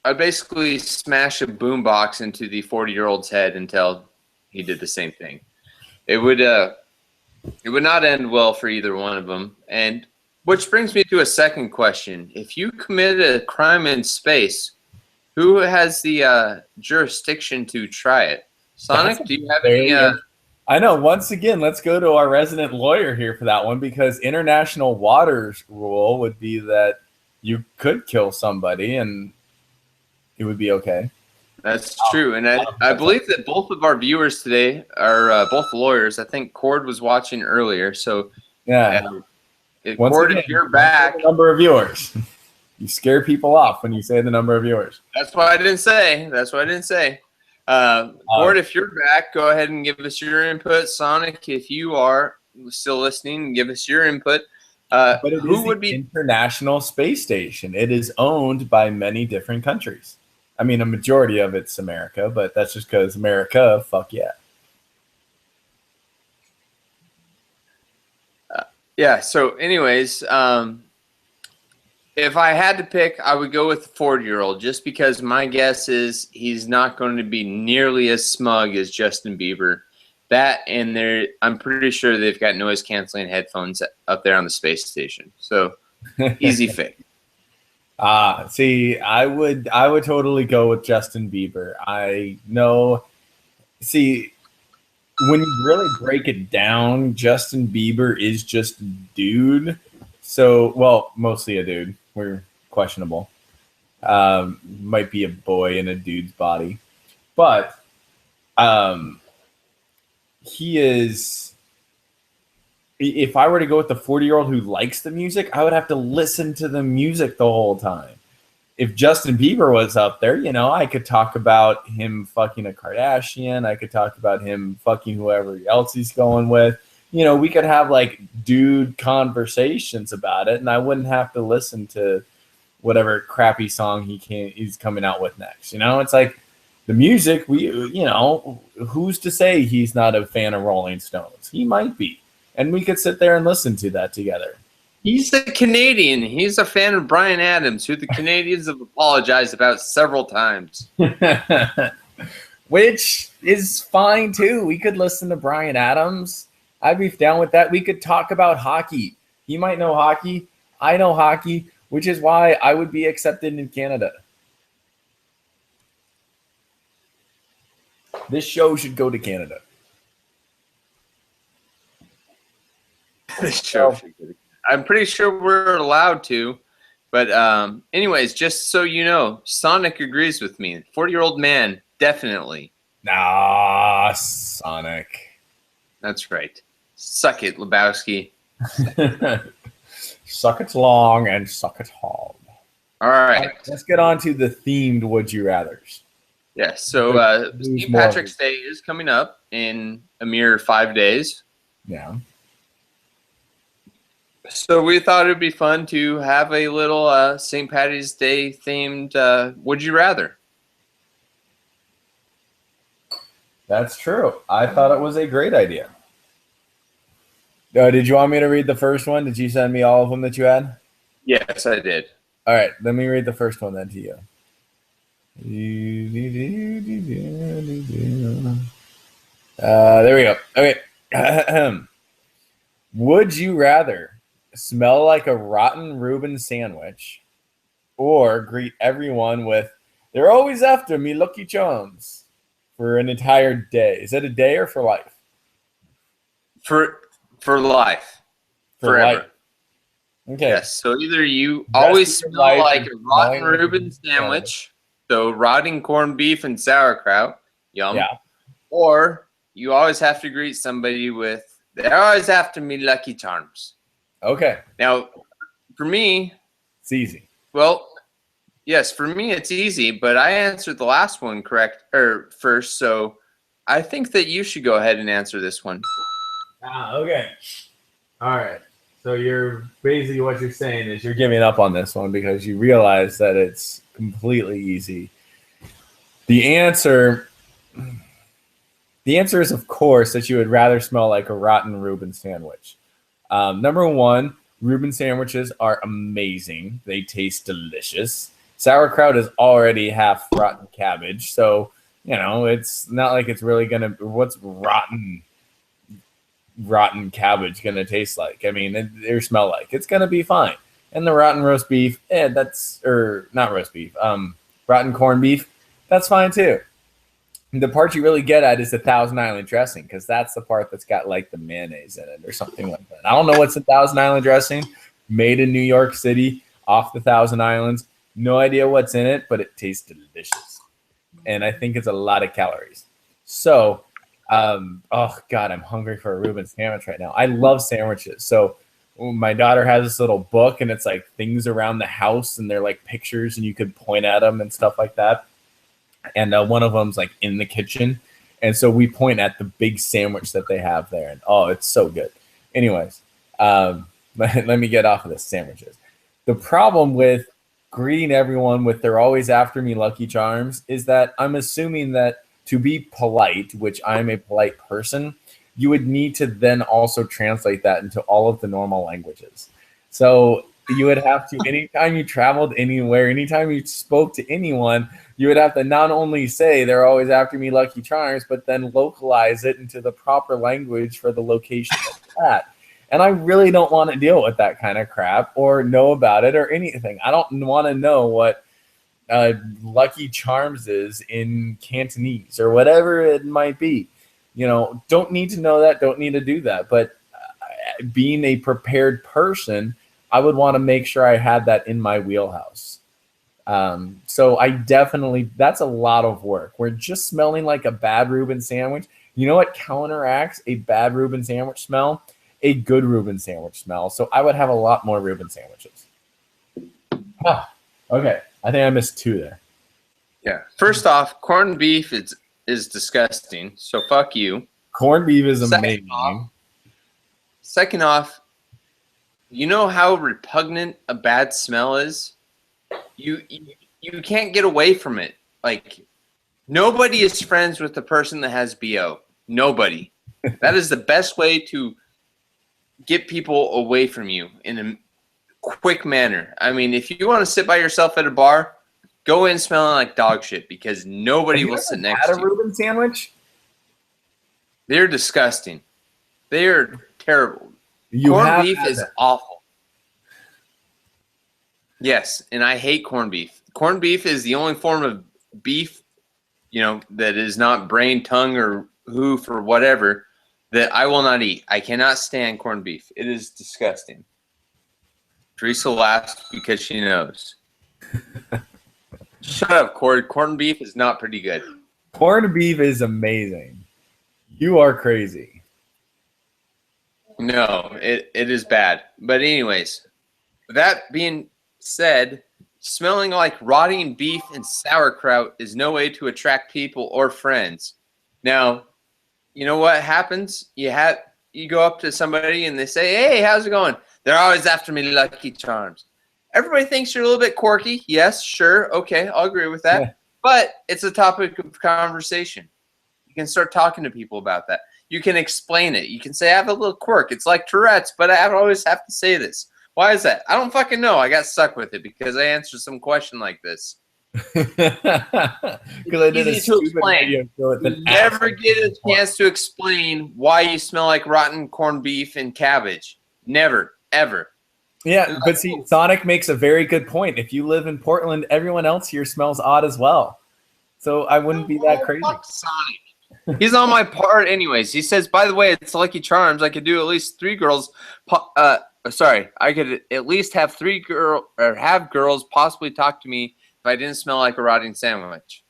I'd basically smash a boombox into the 40-year-old's head until he did the same thing. It would not end well for either one of them. And which brings me to a second question. If you commit a crime in space, who has the jurisdiction to try it? Sonic, do you have any? I know. Once again, let's go to our resident lawyer here for that one, because international waters rule would be that you could kill somebody and it would be okay. That's true. And I believe that both of our viewers today are both lawyers. I think Cord was watching earlier. So, yeah. Cord, if you're back. Number of viewers. You scare people off when you say the number of viewers. That's what I didn't say. Cord, if you're back, go ahead and give us your input. Sonic, if you are still listening, give us your input. But it who would be International Space Station? It is owned by many different countries. I mean, a majority of it's America, but that's just because America, fuck yeah. Yeah, so anyways, if I had to pick, I would go with the 40-year-old, just because my guess is he's not going to be nearly as smug as Justin Bieber. That, and I'm pretty sure they've got noise-canceling headphones up there on the space station. So, easy fix. See, I would totally go with Justin Bieber. I know. See, when you really break it down, Justin Bieber is just a dude. So, well, mostly a dude. We're questionable. Might be a boy in a dude's body, but he is. If I were to go with the 40-year-old who likes the music, I would have to listen to the music the whole time. If Justin Bieber was up there, you know, I could talk about him fucking a Kardashian. I could talk about him fucking whoever else he's going with. You know, we could have like dude conversations about it, and I wouldn't have to listen to whatever crappy song he's coming out with next. You know, it's like the music. Who's to say he's not a fan of Rolling Stones? He might be, and we could sit there and listen to that together. He's a Canadian. He's a fan of Bryan Adams, who the Canadians have apologized about several times. Which is fine too. We could listen to Bryan Adams. I'd be down with that. We could talk about hockey. He might know hockey. I know hockey, which is why I would be accepted in Canada. This show should go to Canada. This show should go to Canada. I'm pretty sure we're allowed to. But anyways, just so you know, Sonic agrees with me. 40-year-old man, definitely. Nah, Sonic. That's right. Suck it, Lebowski. Suck it long and suck it hard. All right. Let's get on to the themed Would You Rathers. Yes. So St. Patrick's Day is coming up in a mere 5 days. Yeah. So we thought it would be fun to have a little St. Patty's Day themed Would You Rather. That's true. I thought it was a great idea. Did you want me to read the first one? Did you send me all of them that you had? Yes, I did. All right, let me read the first one then to you. There we go. Okay. Would you rather smell like a rotten Reuben sandwich or greet everyone with, "They're always after me, Lucky Charms," for an entire day? Is that a day or for life? For life. Forever. Life. Okay. Yes. So either you always smell like a rotten Reuben sandwich, so rotting corned beef and sauerkraut, yum. Yeah. Or you always have to greet somebody with, "They're always after me, Lucky Charms." Okay. Now, for me, it's easy. Well, yes, for me it's easy, but I answered the last one first, so I think that you should go ahead and answer this one. Okay. All right. So you're basically, what you're saying is you're giving up on this one because you realize that it's completely easy. The answer is, of course, that you would rather smell like a rotten Reuben sandwich. Number one, Reuben sandwiches are amazing. They taste delicious. Sauerkraut is already half rotten cabbage, so it's not like it's really gonna. What's rotten cabbage gonna taste like? I mean, or smell like? It's gonna be fine. And the rotten roast beef, not roast beef, rotten corned beef, that's fine too. The part you really get at is the Thousand Island dressing, because that's the part that's got like the mayonnaise in it or something like that. I don't know what's the Thousand Island dressing, made in New York City off the Thousand Islands. No idea what's in it, but it tastes delicious. And I think it's a lot of calories. So, oh God, I'm hungry for a Reuben sandwich right now. I love sandwiches. So my daughter has this little book, and it's like things around the house, and they're like pictures, and you could point at them and stuff like that. And one of them's like in the kitchen. And so we point at the big sandwich that they have there. And oh, it's so good. Anyways, let me get off of the sandwiches. The problem with greeting everyone with "They're always after me, Lucky Charms" is that I'm assuming that to be polite, which I'm a polite person, you would need to then also translate that into all of the normal languages. So you would have to, anytime you traveled anywhere, anytime you spoke to anyone, you would have to not only say "They're always after me, Lucky Charms," but then localize it into the proper language for the location of that. And I really don't want to deal with that kind of crap or know about it or anything. I don't want to know what Lucky Charms is in Cantonese or whatever it might be. Don't need to know that, don't need to do that. But being a prepared person, I would want to make sure I had that in my wheelhouse. So I definitely, that's a lot of work. We're just smelling like a bad Reuben sandwich. You know what counteracts a bad Reuben sandwich smell? A good Reuben sandwich smell. So I would have a lot more Reuben sandwiches. Okay. I think I missed two there. Yeah. First off, corned beef is disgusting. So fuck you. Corned beef is amazing. Second off, you know how repugnant a bad smell is? you can't get away from it. Like, nobody is friends with the person that has BO. Nobody. That is the best way to get people away from you in a quick manner. I mean, if you want to sit by yourself at a bar, go in smelling like dog shit because nobody will sit next to you. Had a Reuben sandwich? They're disgusting. They are terrible. Corned beef is awful. Yes, and I hate corned beef. Corned beef is the only form of beef, that is not brain, tongue, or hoof or whatever that I will not eat. I cannot stand corned beef. It is disgusting. Teresa laughs because she knows. Shut up, Corey. Corned beef is not pretty good. Corned beef is amazing. You are crazy. No, it is bad. But anyways, that being said, smelling like rotting beef and sauerkraut is no way to attract people or friends. Now, you know what happens? You go up to somebody and they say, "Hey, how's it going?" They're always after me, Lucky Charms. Everybody thinks you're a little bit quirky. Yes, sure. Okay, I'll agree with that. Yeah. But it's a topic of conversation. You can start talking to people about that. You can explain it. You can say, I have a little quirk. It's like Tourette's, but I always have to say this. Why is that? I don't fucking know. I got stuck with it because I answered some question like this. Because I did a stupid video. You never get a chance to explain why you smell like rotten corned beef and cabbage. Never, ever. Yeah, but see, Sonic makes a very good point. If you live in Portland, everyone else here smells odd as well. So I wouldn't be that crazy. Fuck Sonic. He's on my part anyways. He says, by the way, it's Lucky Charms. I could do at least 3 girls. I could at least have have girls possibly talk to me if I didn't smell like a rotting sandwich.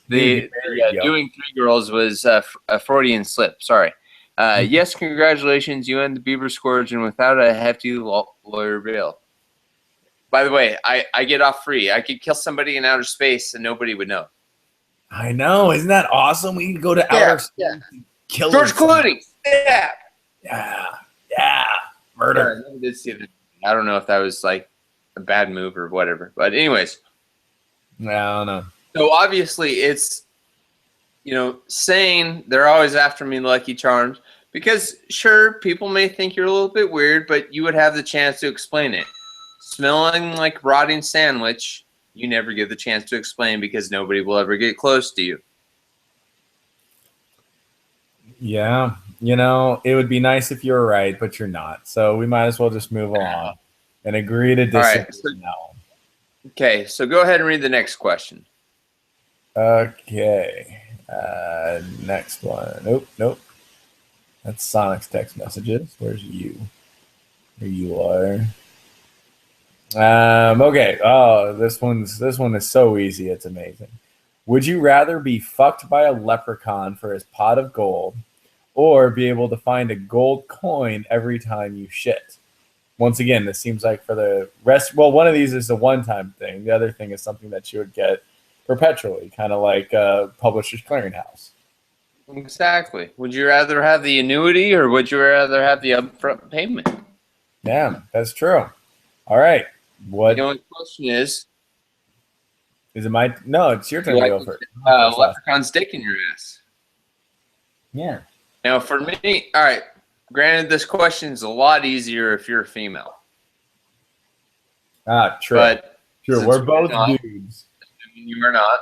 Doing 3 girls was a Freudian slip. Sorry. Yes, congratulations. You end the Beaver Scourge and without a hefty lawyer bill. By the way, I get off free. I could kill somebody in outer space and nobody would know. I know. Isn't that awesome? We can go to outer space and kill George Clooney. Yeah. Yeah. Murder. I don't know if that was like a bad move or whatever. But anyways. I don't know. So obviously it's, saying they're always after me, Lucky Charms, because sure, people may think you're a little bit weird, but you would have the chance to explain it. Smelling like rotting sandwich, you never get the chance to explain because nobody will ever get close to you. Yeah, it would be nice if you were right, but you're not. So we might as well just move along and agree to disagree now. Okay, so go ahead and read the next question. Okay. Next one. Nope. That's Sonic's text messages. Where's you? Here you are. Okay. Oh, this one is so easy. It's amazing. Would you rather be fucked by a leprechaun for his pot of gold, or be able to find a gold coin every time you shit? Once again, this seems like for the rest. Well, one of these is a one-time thing. The other thing is something that you would get perpetually, kind of like Publishers Clearinghouse. Exactly. Would you rather have the annuity or would you rather have the upfront payment? Yeah, that's true. All right. What? The only question is it my? No, it's your turn to go first. Leprechaun's dick in your ass. Yeah. Now, for me, all right. Granted, this question is a lot easier if you're a female. True. But true. We're both dudes. You are not.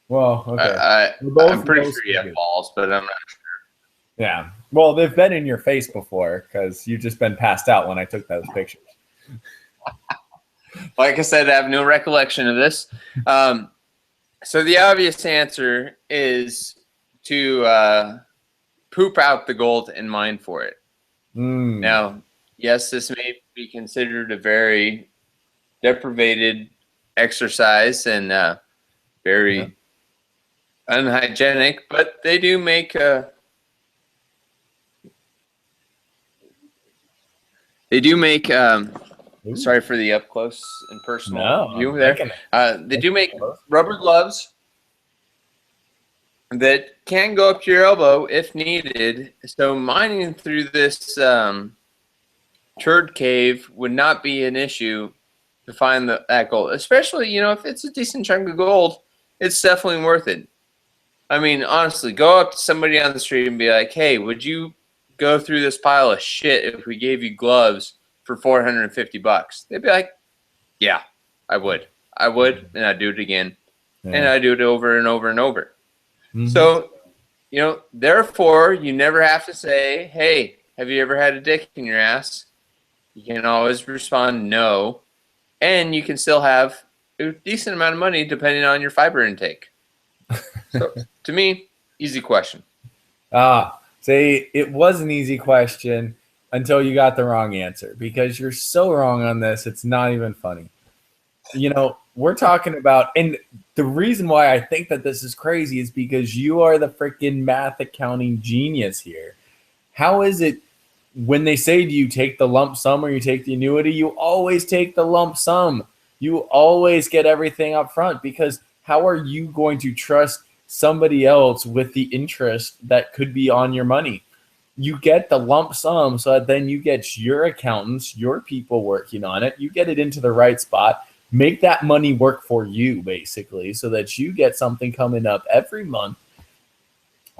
Well, okay. I'm pretty sure you have balls, but I'm not sure. Yeah. Well, they've been in your face before because you've just been passed out when I took those pictures. Like I said, I have no recollection of this. So the obvious answer is to poop out the gold and mine for it. Now, yes, this may be considered a very deprivated exercise and very unhygienic, but they do make sorry for the up close and personal view there. They do make rubber gloves that can go up to your elbow if needed. So mining through this turd cave would not be an issue to find that gold. Especially, you know, if it's a decent chunk of gold, it's definitely worth it. I mean, honestly, go up to somebody on the street and be like, hey, would you go through this pile of shit if we gave you gloves for $450? They'd be like, yeah, I would. I would, and I'd do it again. Yeah. And I'd do it over and over and over. Mm-hmm. So, you know, therefore, you never have to say, hey, have you ever had a dick in your ass? You can always respond no. And you can still have a decent amount of money depending on your fiber intake. So, to me, easy question. Say it was an easy question until you got the wrong answer, because you're so wrong on this, it's not even funny. You know, we're talking about, and the reason why I think that this is crazy is because you are the freaking math accounting genius here. How is it when they say, do you take the lump sum or you take the annuity? You always take the lump sum. You always get everything up front, because how are you going to trust somebody else with the interest that could be on your money? You get the lump sum so that then you get your accountants, your people working on it. You get it into the right spot. Make that money work for you, basically, so that you get something coming up every month.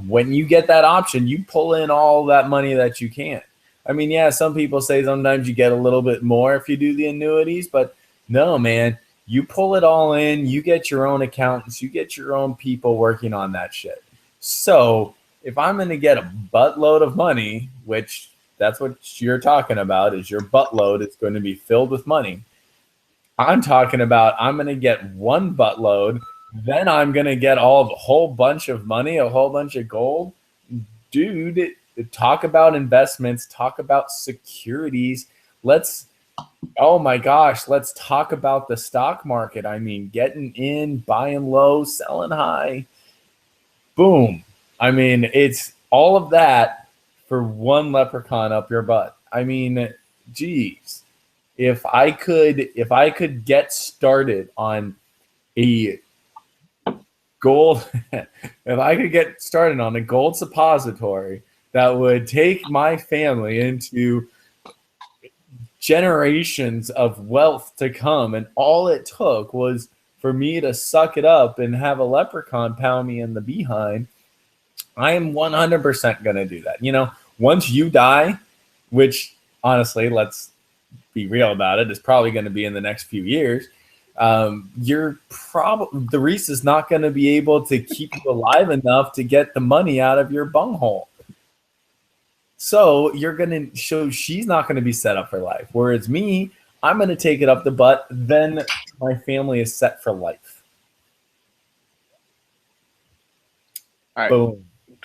When you get that option, you pull in all that money that you can. I mean, yeah, some people say sometimes you get a little bit more if you do the annuities, but no, man. You pull it all in, you get your own accountants, you get your own people working on that shit. So if I'm going to get a buttload of money, which that's what you're talking about, is your buttload is going to be filled with money. I'm talking about I'm going to get one buttload, then I'm going to get a whole bunch of money, a whole bunch of gold. Dude, talk about investments, talk about securities. Oh my gosh, let's talk about the stock market. I mean, getting in, buying low, selling high. Boom. I mean, it's all of that for one leprechaun up your butt. I mean, geez. If I could get started on a gold, if I could get started on a gold suppository that would take my family into generations of wealth to come, and all it took was for me to suck it up and have a leprechaun pound me in the behind, I am 100% going to do that. You know, once you die, which honestly, let's be real about it, is probably going to be in the next few years, the Reese is not going to be able to keep you alive enough to get the money out of your bunghole. So she's not going to be set up for life. Whereas me, I'm going to take it up the butt. Then my family is set for life. All right. Boom.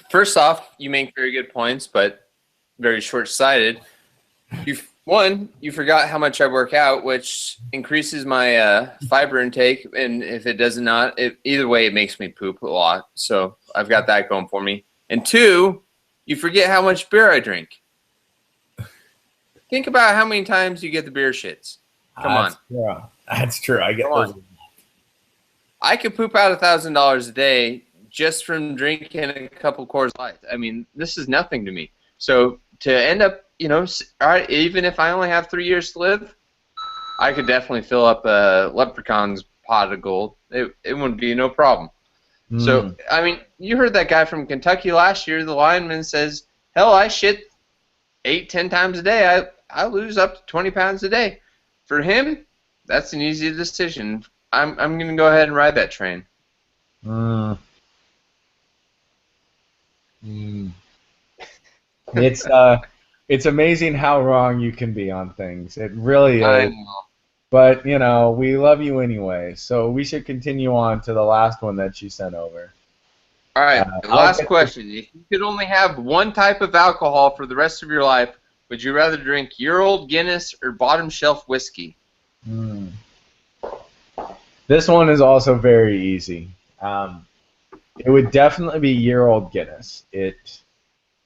First off, you make very good points, but very short-sighted. You forgot how much I work out, which increases my fiber intake. And if it does not, either way, it makes me poop a lot. So I've got that going for me. And two, you forget how much beer I drink. Think about how many times you get the beer shits. Come on. Yeah, that's true. I get those. I could poop out $1,000 a day just from drinking a couple Coors Light. I mean, this is nothing to me. So to end up, you know, all right, even if I only have 3 years to live, I could definitely fill up a leprechaun's pot of gold. It wouldn't be no problem. So, I mean, you heard that guy from Kentucky last year. The lineman says, hell, I shit 8-10 times a day. I lose up to 20 pounds a day. For him, that's an easy decision. I'm going to go ahead and ride that train. It's amazing how wrong you can be on things. It really is. I know. But, you know, we love you anyway, so we should continue on to the last one that you sent over. All right, last question. If you could only have one type of alcohol for the rest of your life, would you rather drink year-old Guinness or bottom-shelf whiskey? This one is also very easy. It would definitely be year-old Guinness. It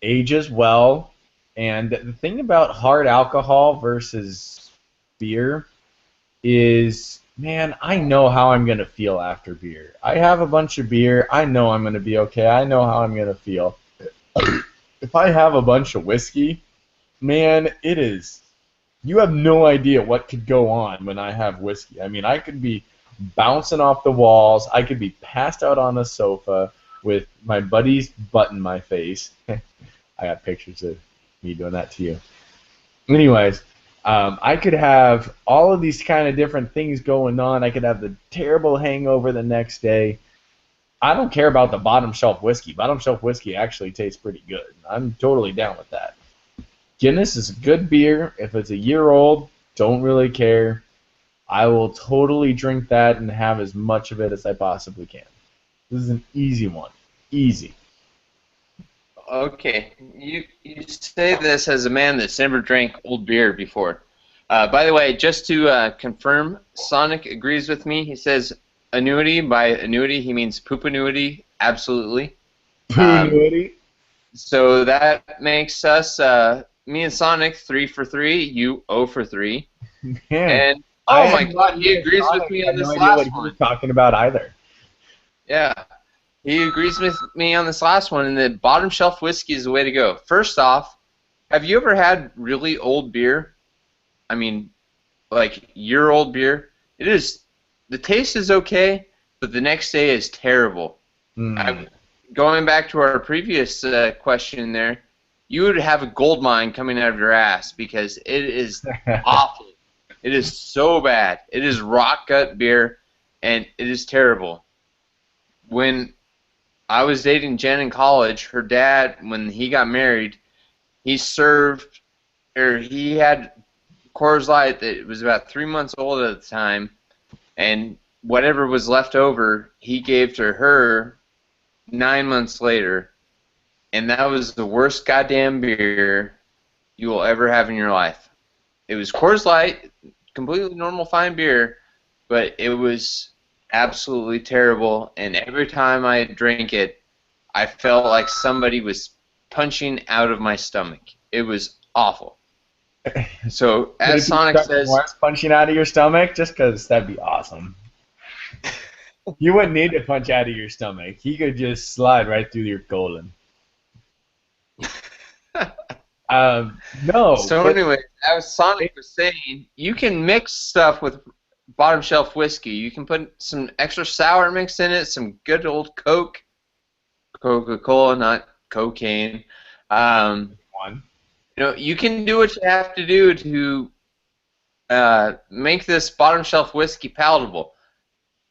ages well, and the thing about hard alcohol versus beer is, man, I know how I'm going to feel after beer. I have a bunch of beer. I know I'm going to be okay. I know how I'm going to feel. If I have a bunch of whiskey, man, it is You have no idea what could go on when I have whiskey. I mean, I could be bouncing off the walls. I could be passed out on a sofa with my buddy's butt in my face. I got pictures of me doing that to you. Anyways, I could have all of these kind of different things going on. I could have the terrible hangover the next day. I don't care about the bottom shelf whiskey. Bottom shelf whiskey actually tastes pretty good. I'm totally down with that. Guinness is a good beer. If it's a year old, don't really care. I will totally drink that and have as much of it as I possibly can. This is an easy one. Easy. Okay, you say this as a man that's never drank old beer before. By the way, just to confirm, Sonic agrees with me. He says annuity. By annuity, he means poop annuity. Absolutely. Annuity. So that makes us me and Sonic 3 for 3. You 0 for 3. And oh my God, he agrees with me on this last one. He's talking about either. Yeah. He agrees with me on this last one, and the bottom shelf whiskey is the way to go. First off, have you ever had really old beer? I mean, like year-old beer? It is, the taste is okay, but the next day is terrible. Going back to our previous question there, you would have a gold mine coming out of your ass because it is awful. It is so bad. It is rock gut beer, and it is terrible. When I was dating Jen in college, her dad, when he got married, he had Coors Light that was about 3 months old at the time, and whatever was left over, he gave to her 9 months later, and that was the worst goddamn beer you will ever have in your life. It was Coors Light, completely normal fine beer, but it was absolutely terrible, and every time I drank it, I felt like somebody was punching out of my stomach. It was awful. So, as Sonic says... punching out of your stomach? Just because that'd be awesome. You wouldn't need to punch out of your stomach. He could just slide right through your colon. No. So anyway, as Sonic was saying, you can mix stuff with bottom shelf whiskey. You can put some extra sour mix in it, some good old Coke, Coca-Cola, not cocaine. You can do what you have to do to make this bottom shelf whiskey palatable.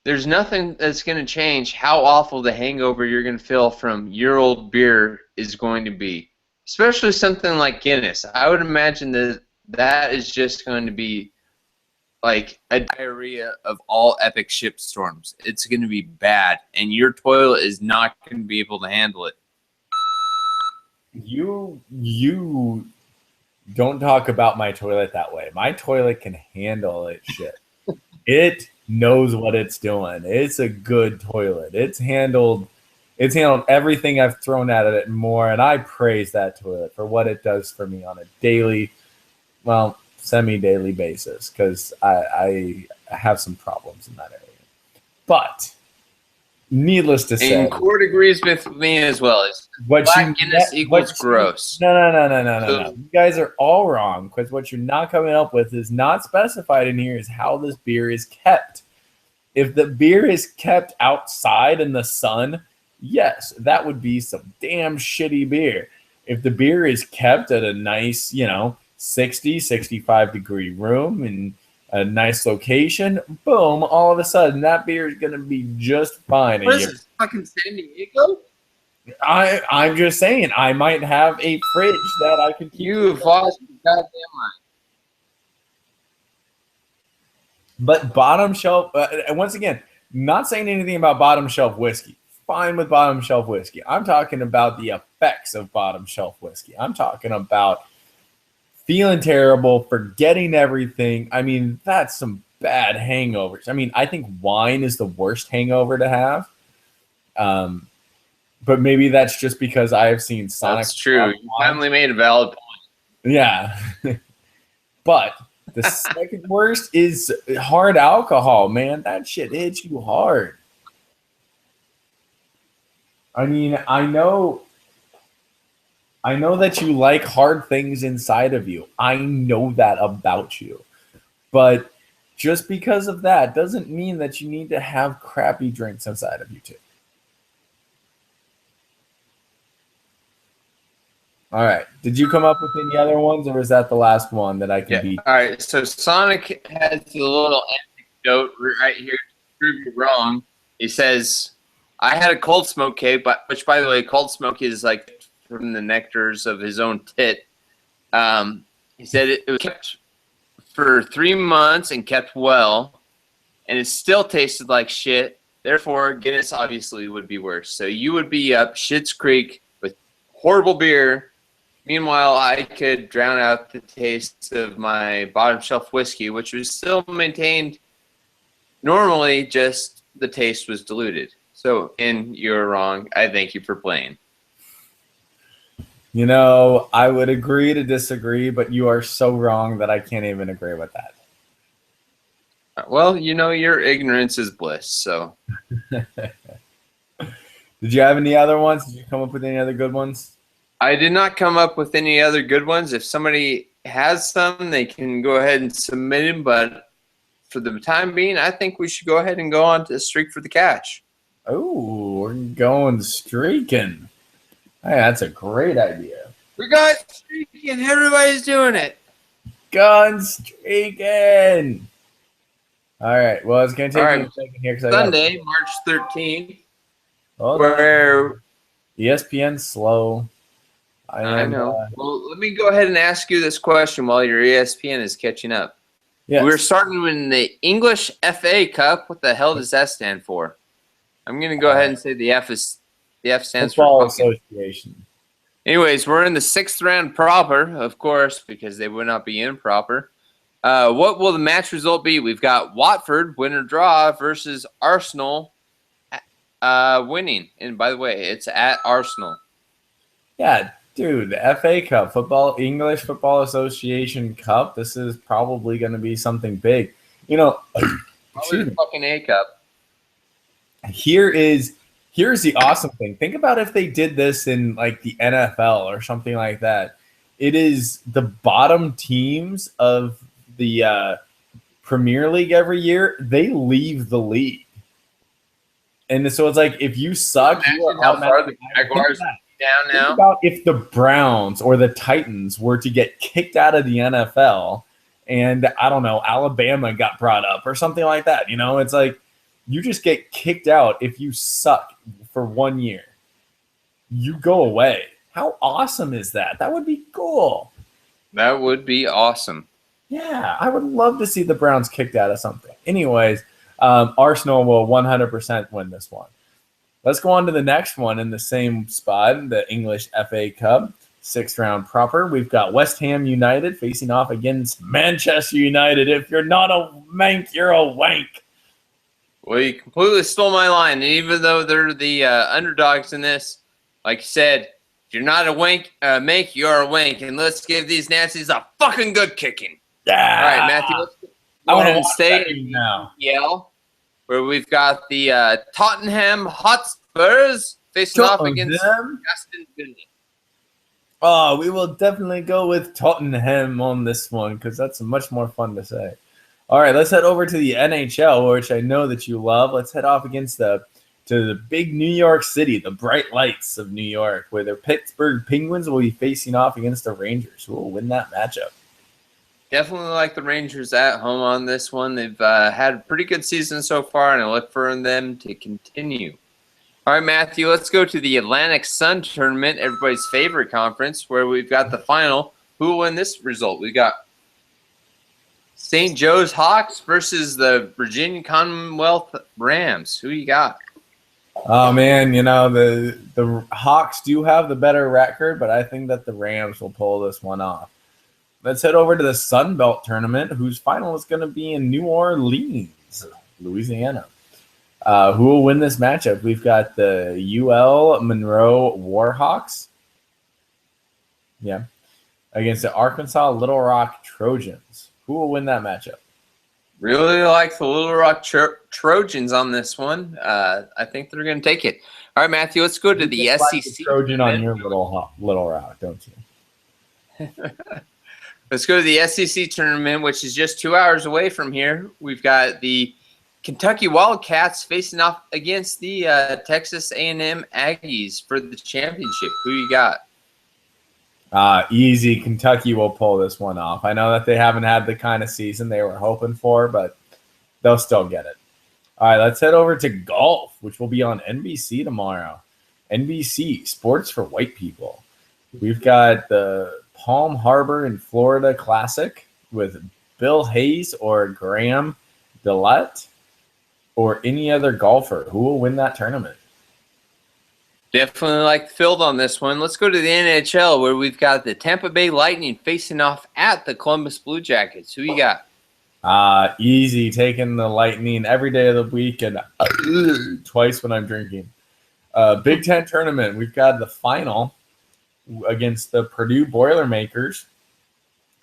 There's nothing that's going to change how awful the hangover you're going to feel from year-old beer is going to be. Especially something like Guinness. I would imagine that is just going to be like a diarrhea of all epic shitstorms. It's going to be bad, and your toilet is not going to be able to handle it. You don't talk about my toilet that way. My toilet can handle it shit. It knows what it's doing. It's a good toilet. It's handled everything I've thrown at it and more, and I praise that toilet for what it does for me on a daily, well, semi-daily basis, because I have some problems in that area. But needless to say, and Cord agrees with me as well. Black Guinness equals gross. No. You guys are all wrong, because what you're not coming up with is not specified in here is how this beer is kept. If the beer is kept outside in the sun, yes, that would be some damn shitty beer. If the beer is kept at a nice, 60, 65 degree room in a nice location, boom, all of a sudden that beer is going to be just fine. What is this, fucking San Diego? I'm just saying, I might have a fridge that I can keep. You've lost your goddamn mind. But bottom shelf, once again, not saying anything about bottom shelf whiskey. Fine with bottom shelf whiskey. I'm talking about the effects of bottom shelf whiskey. I'm talking about feeling terrible, forgetting everything. I mean, that's some bad hangovers. I mean, I think wine is the worst hangover to have. But maybe that's just because I have seen Sonic. That's true. You finally made a valid point. Yeah. But the second worst is hard alcohol, man. That shit hits you hard. I mean, I know I know that you like hard things inside of you. I know that about you. But just because of that doesn't mean that you need to have crappy drinks inside of you too. All right. Did you come up with any other ones, or is that the last one that I can beat? All right. So Sonic has a little anecdote right here to prove you wrong. He says, "I had a cold smoke cake, which, by the way, cold smoke is like from the nectars of his own tit." He said it was kept for 3 months and kept well, and it still tasted like shit. Therefore, Guinness obviously would be worse. So you would be up Schitt's Creek with horrible beer. Meanwhile, I could drown out the taste of my bottom shelf whiskey, which was still maintained. Normally, just the taste was diluted. So, and you're wrong. I thank you for playing. You know, I would agree to disagree, but you are so wrong that I can't even agree with that. Well, you know, your ignorance is bliss. So, did you have any other ones? Did you come up with any other good ones? I did not come up with any other good ones. If somebody has some, they can go ahead and submit them. But for the time being, I think we should go ahead and go on to Streak for the Catch. Oh, we're going streaking. Hey, that's a great idea. We got streaking. Everybody's doing it. Gun streaking. All right. Well, it's going to take me a second here. Sunday, March 13th. Where ESPN's slow. I know. Well, let me go ahead and ask you this question while your ESPN is catching up. Yes. We're starting with the English FA Cup. What the hell does that stand for? I'm going to go ahead and say the F stands Football for Association. Anyways, we're in the 6th round proper, of course, because they would not be improper. What will the match result be? We've got Watford, win or draw, versus Arsenal winning. And by the way, it's at Arsenal. Yeah, dude, the FA Cup, English Football Association Cup. This is probably going to be something big. You know, probably the fucking A Cup. Here's the awesome thing. Think about if they did this in like the NFL or something like that. It is the bottom teams of the Premier League every year. They leave the league. And so it's like if you suck, you are how far the Jaguars down now. Think about if the Browns or the Titans were to get kicked out of the NFL and I don't know, Alabama got brought up or something like that. You know, it's like you just get kicked out if you suck for 1 year. You go away. How awesome is that? That would be cool. That would be awesome. Yeah, I would love to see the Browns kicked out of something. Anyways, Arsenal will 100% win this one. Let's go on to the next one in the same spot, the English FA Cup, 6th round proper. We've got West Ham United facing off against Manchester United. If you're not a mank, you're a wank. Well, you completely stole my line. And even though they're the underdogs in this, like you said, if you're not a mank, you're a wank. And let's give these Nazis a fucking good kicking. Yeah. All right, Matthew, let's go ahead and stay in now. Where we've got the Tottenham Hotspurs facing off against Aston Villa. Oh, we will definitely go with Tottenham on this one because that's much more fun to say. All right, let's head over to the NHL, which I know that you love. Let's head off against the big New York City, the bright lights of New York, where the Pittsburgh Penguins will be facing off against the Rangers, who will win that matchup. Definitely like the Rangers at home on this one. They've had a pretty good season so far, and I look for them to continue. All right, Matthew, let's go to the Atlantic Sun Tournament, everybody's favorite conference, where we've got the final. Who will win this result? We got St. Joe's Hawks versus the Virginia Commonwealth Rams. Who you got? Oh, man, you know, the Hawks do have the better record, but I think that the Rams will pull this one off. Let's head over to the Sun Belt Tournament, whose final is going to be in New Orleans, Louisiana. Who will win this matchup? We've got the UL Monroe Warhawks. Yeah. Against the Arkansas Little Rock Trojans. Who will win that matchup? Really like the Little Rock Trojans on this one. I think they're going to take it. All right, Matthew, let's go to the like SEC. the Trojan on your little route, don't you? Let's go to the SEC tournament, which is just 2 hours away from here. We've got the Kentucky Wildcats facing off against the Texas A&M Aggies for the championship. Who you got? Easy. Kentucky will pull this one off. I know that they haven't had the kind of season they were hoping for, but they'll still get it. All right, let's head over to golf, which will be on NBC tomorrow. NBC, Sports for White People. We've got the Palm Harbor in Florida Classic with Bill Hayes or Graham Dillette or any other golfer. Who will win that tournament? Definitely like the field on this one. Let's go to the NHL, where we've got the Tampa Bay Lightning facing off at the Columbus Blue Jackets. Who you got? Easy. Taking the Lightning every day of the week and twice when I'm drinking. Big Ten tournament. We've got the final against the Purdue Boilermakers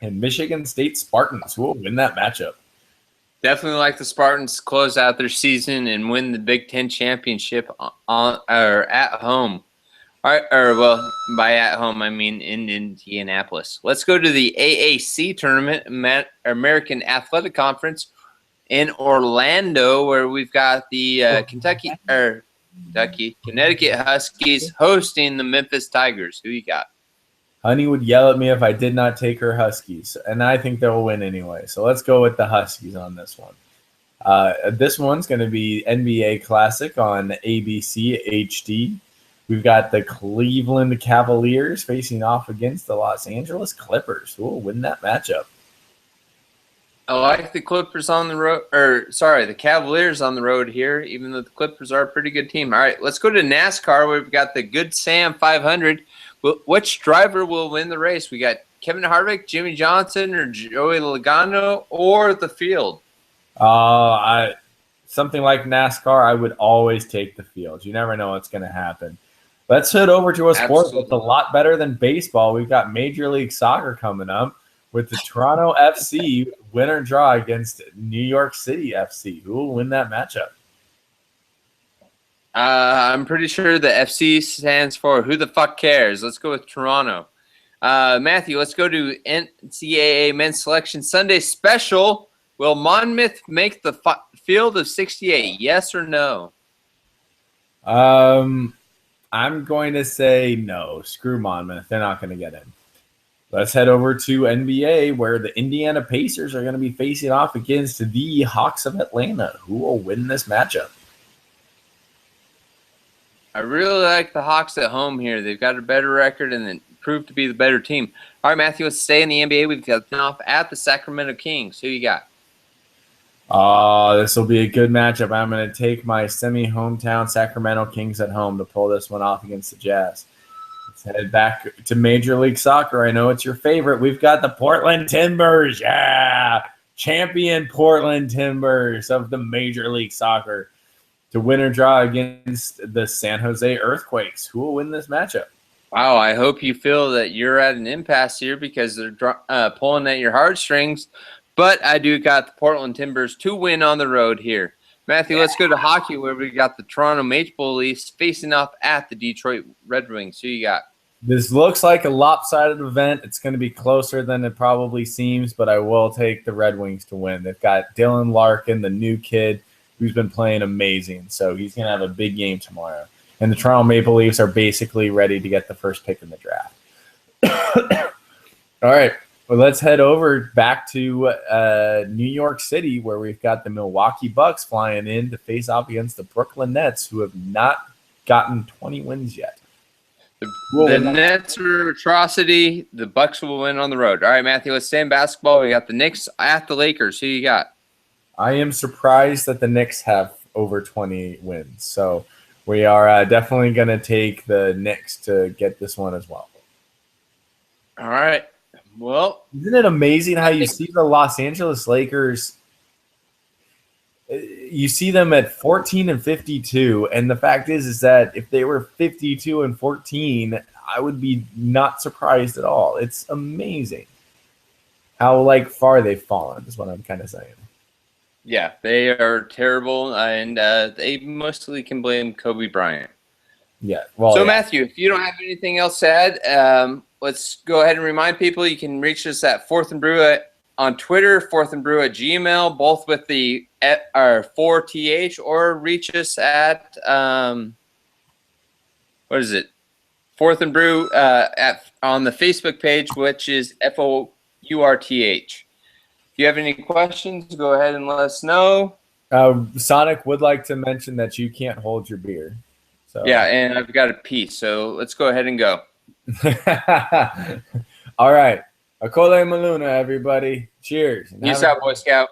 and Michigan State Spartans. Who will win that matchup? Definitely like the Spartans to close out their season and win the Big Ten championship on or at home. All right, or well, by at home I mean in Indianapolis. Let's go to the AAC tournament, American Athletic Conference, in Orlando, where we've got the Connecticut Huskies hosting the Memphis Tigers. Who you got? Honey would yell at me if I did not take her Huskies, and I think they'll win anyway. So let's go with the Huskies on this one. This one's going to be NBA Classic on ABC HD. We've got the Cleveland Cavaliers facing off against the Los Angeles Clippers. Who will win that matchup? I like the Clippers on the road, the Cavaliers on the road here, even though the Clippers are a pretty good team. All right, let's go to NASCAR, where we've got the Good Sam 500. Which driver will win the race? We got Kevin Harvick, Jimmy Johnson, or Joey Logano, or the field? Something like NASCAR, I would always take the field. You never know what's going to happen. Let's head over to a sport that's a lot better than baseball. We've got Major League Soccer coming up with the Toronto FC winner draw against New York City FC. Who will win that matchup? I'm pretty sure the FC stands for Who the Fuck Cares. Let's go with Toronto. Matthew, let's go to NCAA Men's Selection Sunday Special. Will Monmouth make the field of 68? Yes or no? I'm going to say no. Screw Monmouth. They're not going to get in. Let's head over to NBA, where the Indiana Pacers are going to be facing off against the Hawks of Atlanta. Who will win this matchup? I really like the Hawks at home here. They've got a better record and then proved to be the better team. All right, Matthew, let's stay in the NBA. We've got off at the Sacramento Kings. Who you got? This will be a good matchup. I'm going to take my semi-hometown Sacramento Kings at home to pull this one off against the Jazz. Let's head back to Major League Soccer. I know it's your favorite. We've got the Portland Timbers. Yeah, champion Portland Timbers of the Major League Soccer to win or draw against the San Jose Earthquakes. Who will win this matchup? Wow, I hope you feel that you're at an impasse here because they're pulling at your heartstrings. But I do got the Portland Timbers to win on the road here. Matthew, let's go to hockey, where we got the Toronto Maple Leafs facing off at the Detroit Red Wings. Who you got? This looks like a lopsided event. It's going to be closer than it probably seems, but I will take the Red Wings to win. They've got Dylan Larkin, the new kid, who's been playing amazing. So he's going to have a big game tomorrow. And the Toronto Maple Leafs are basically ready to get the first pick in the draft. All right. Well, let's head over back to New York City, where we've got the Milwaukee Bucks flying in to face off against the Brooklyn Nets, who have not gotten 20 wins yet. The Nets are atrocity. The Bucks will win on the road. All right, Matthew, let's stay in basketball. We got the Knicks at the Lakers. Who you got? I am surprised that the Knicks have over 20 wins. So we are definitely going to take the Knicks to get this one as well. All right. Well, isn't it amazing how you see the Los Angeles Lakers? You see them at 14-52, and the fact is that if they were 52-14, I would be not surprised at all. It's amazing how far they've fallen. Is what I'm kind of saying. Yeah, they are terrible, and they mostly can blame Kobe Bryant. Yeah. Well, so Matthew, if you don't have anything else to add, let's go ahead and remind people you can reach us at Fourth and Brew on Twitter, Fourth and Brew at Gmail, both with the our 4th, or reach us at what is it? Fourth and Brew on the Facebook page, which is FOURTH. If you have any questions, go ahead and let us know. Sonic would like to mention that you can't hold your beer. So. Yeah, and I've got a piece, so let's go ahead and go. All right. Akole Maluna, everybody. Cheers. Peace out, Boy Scout.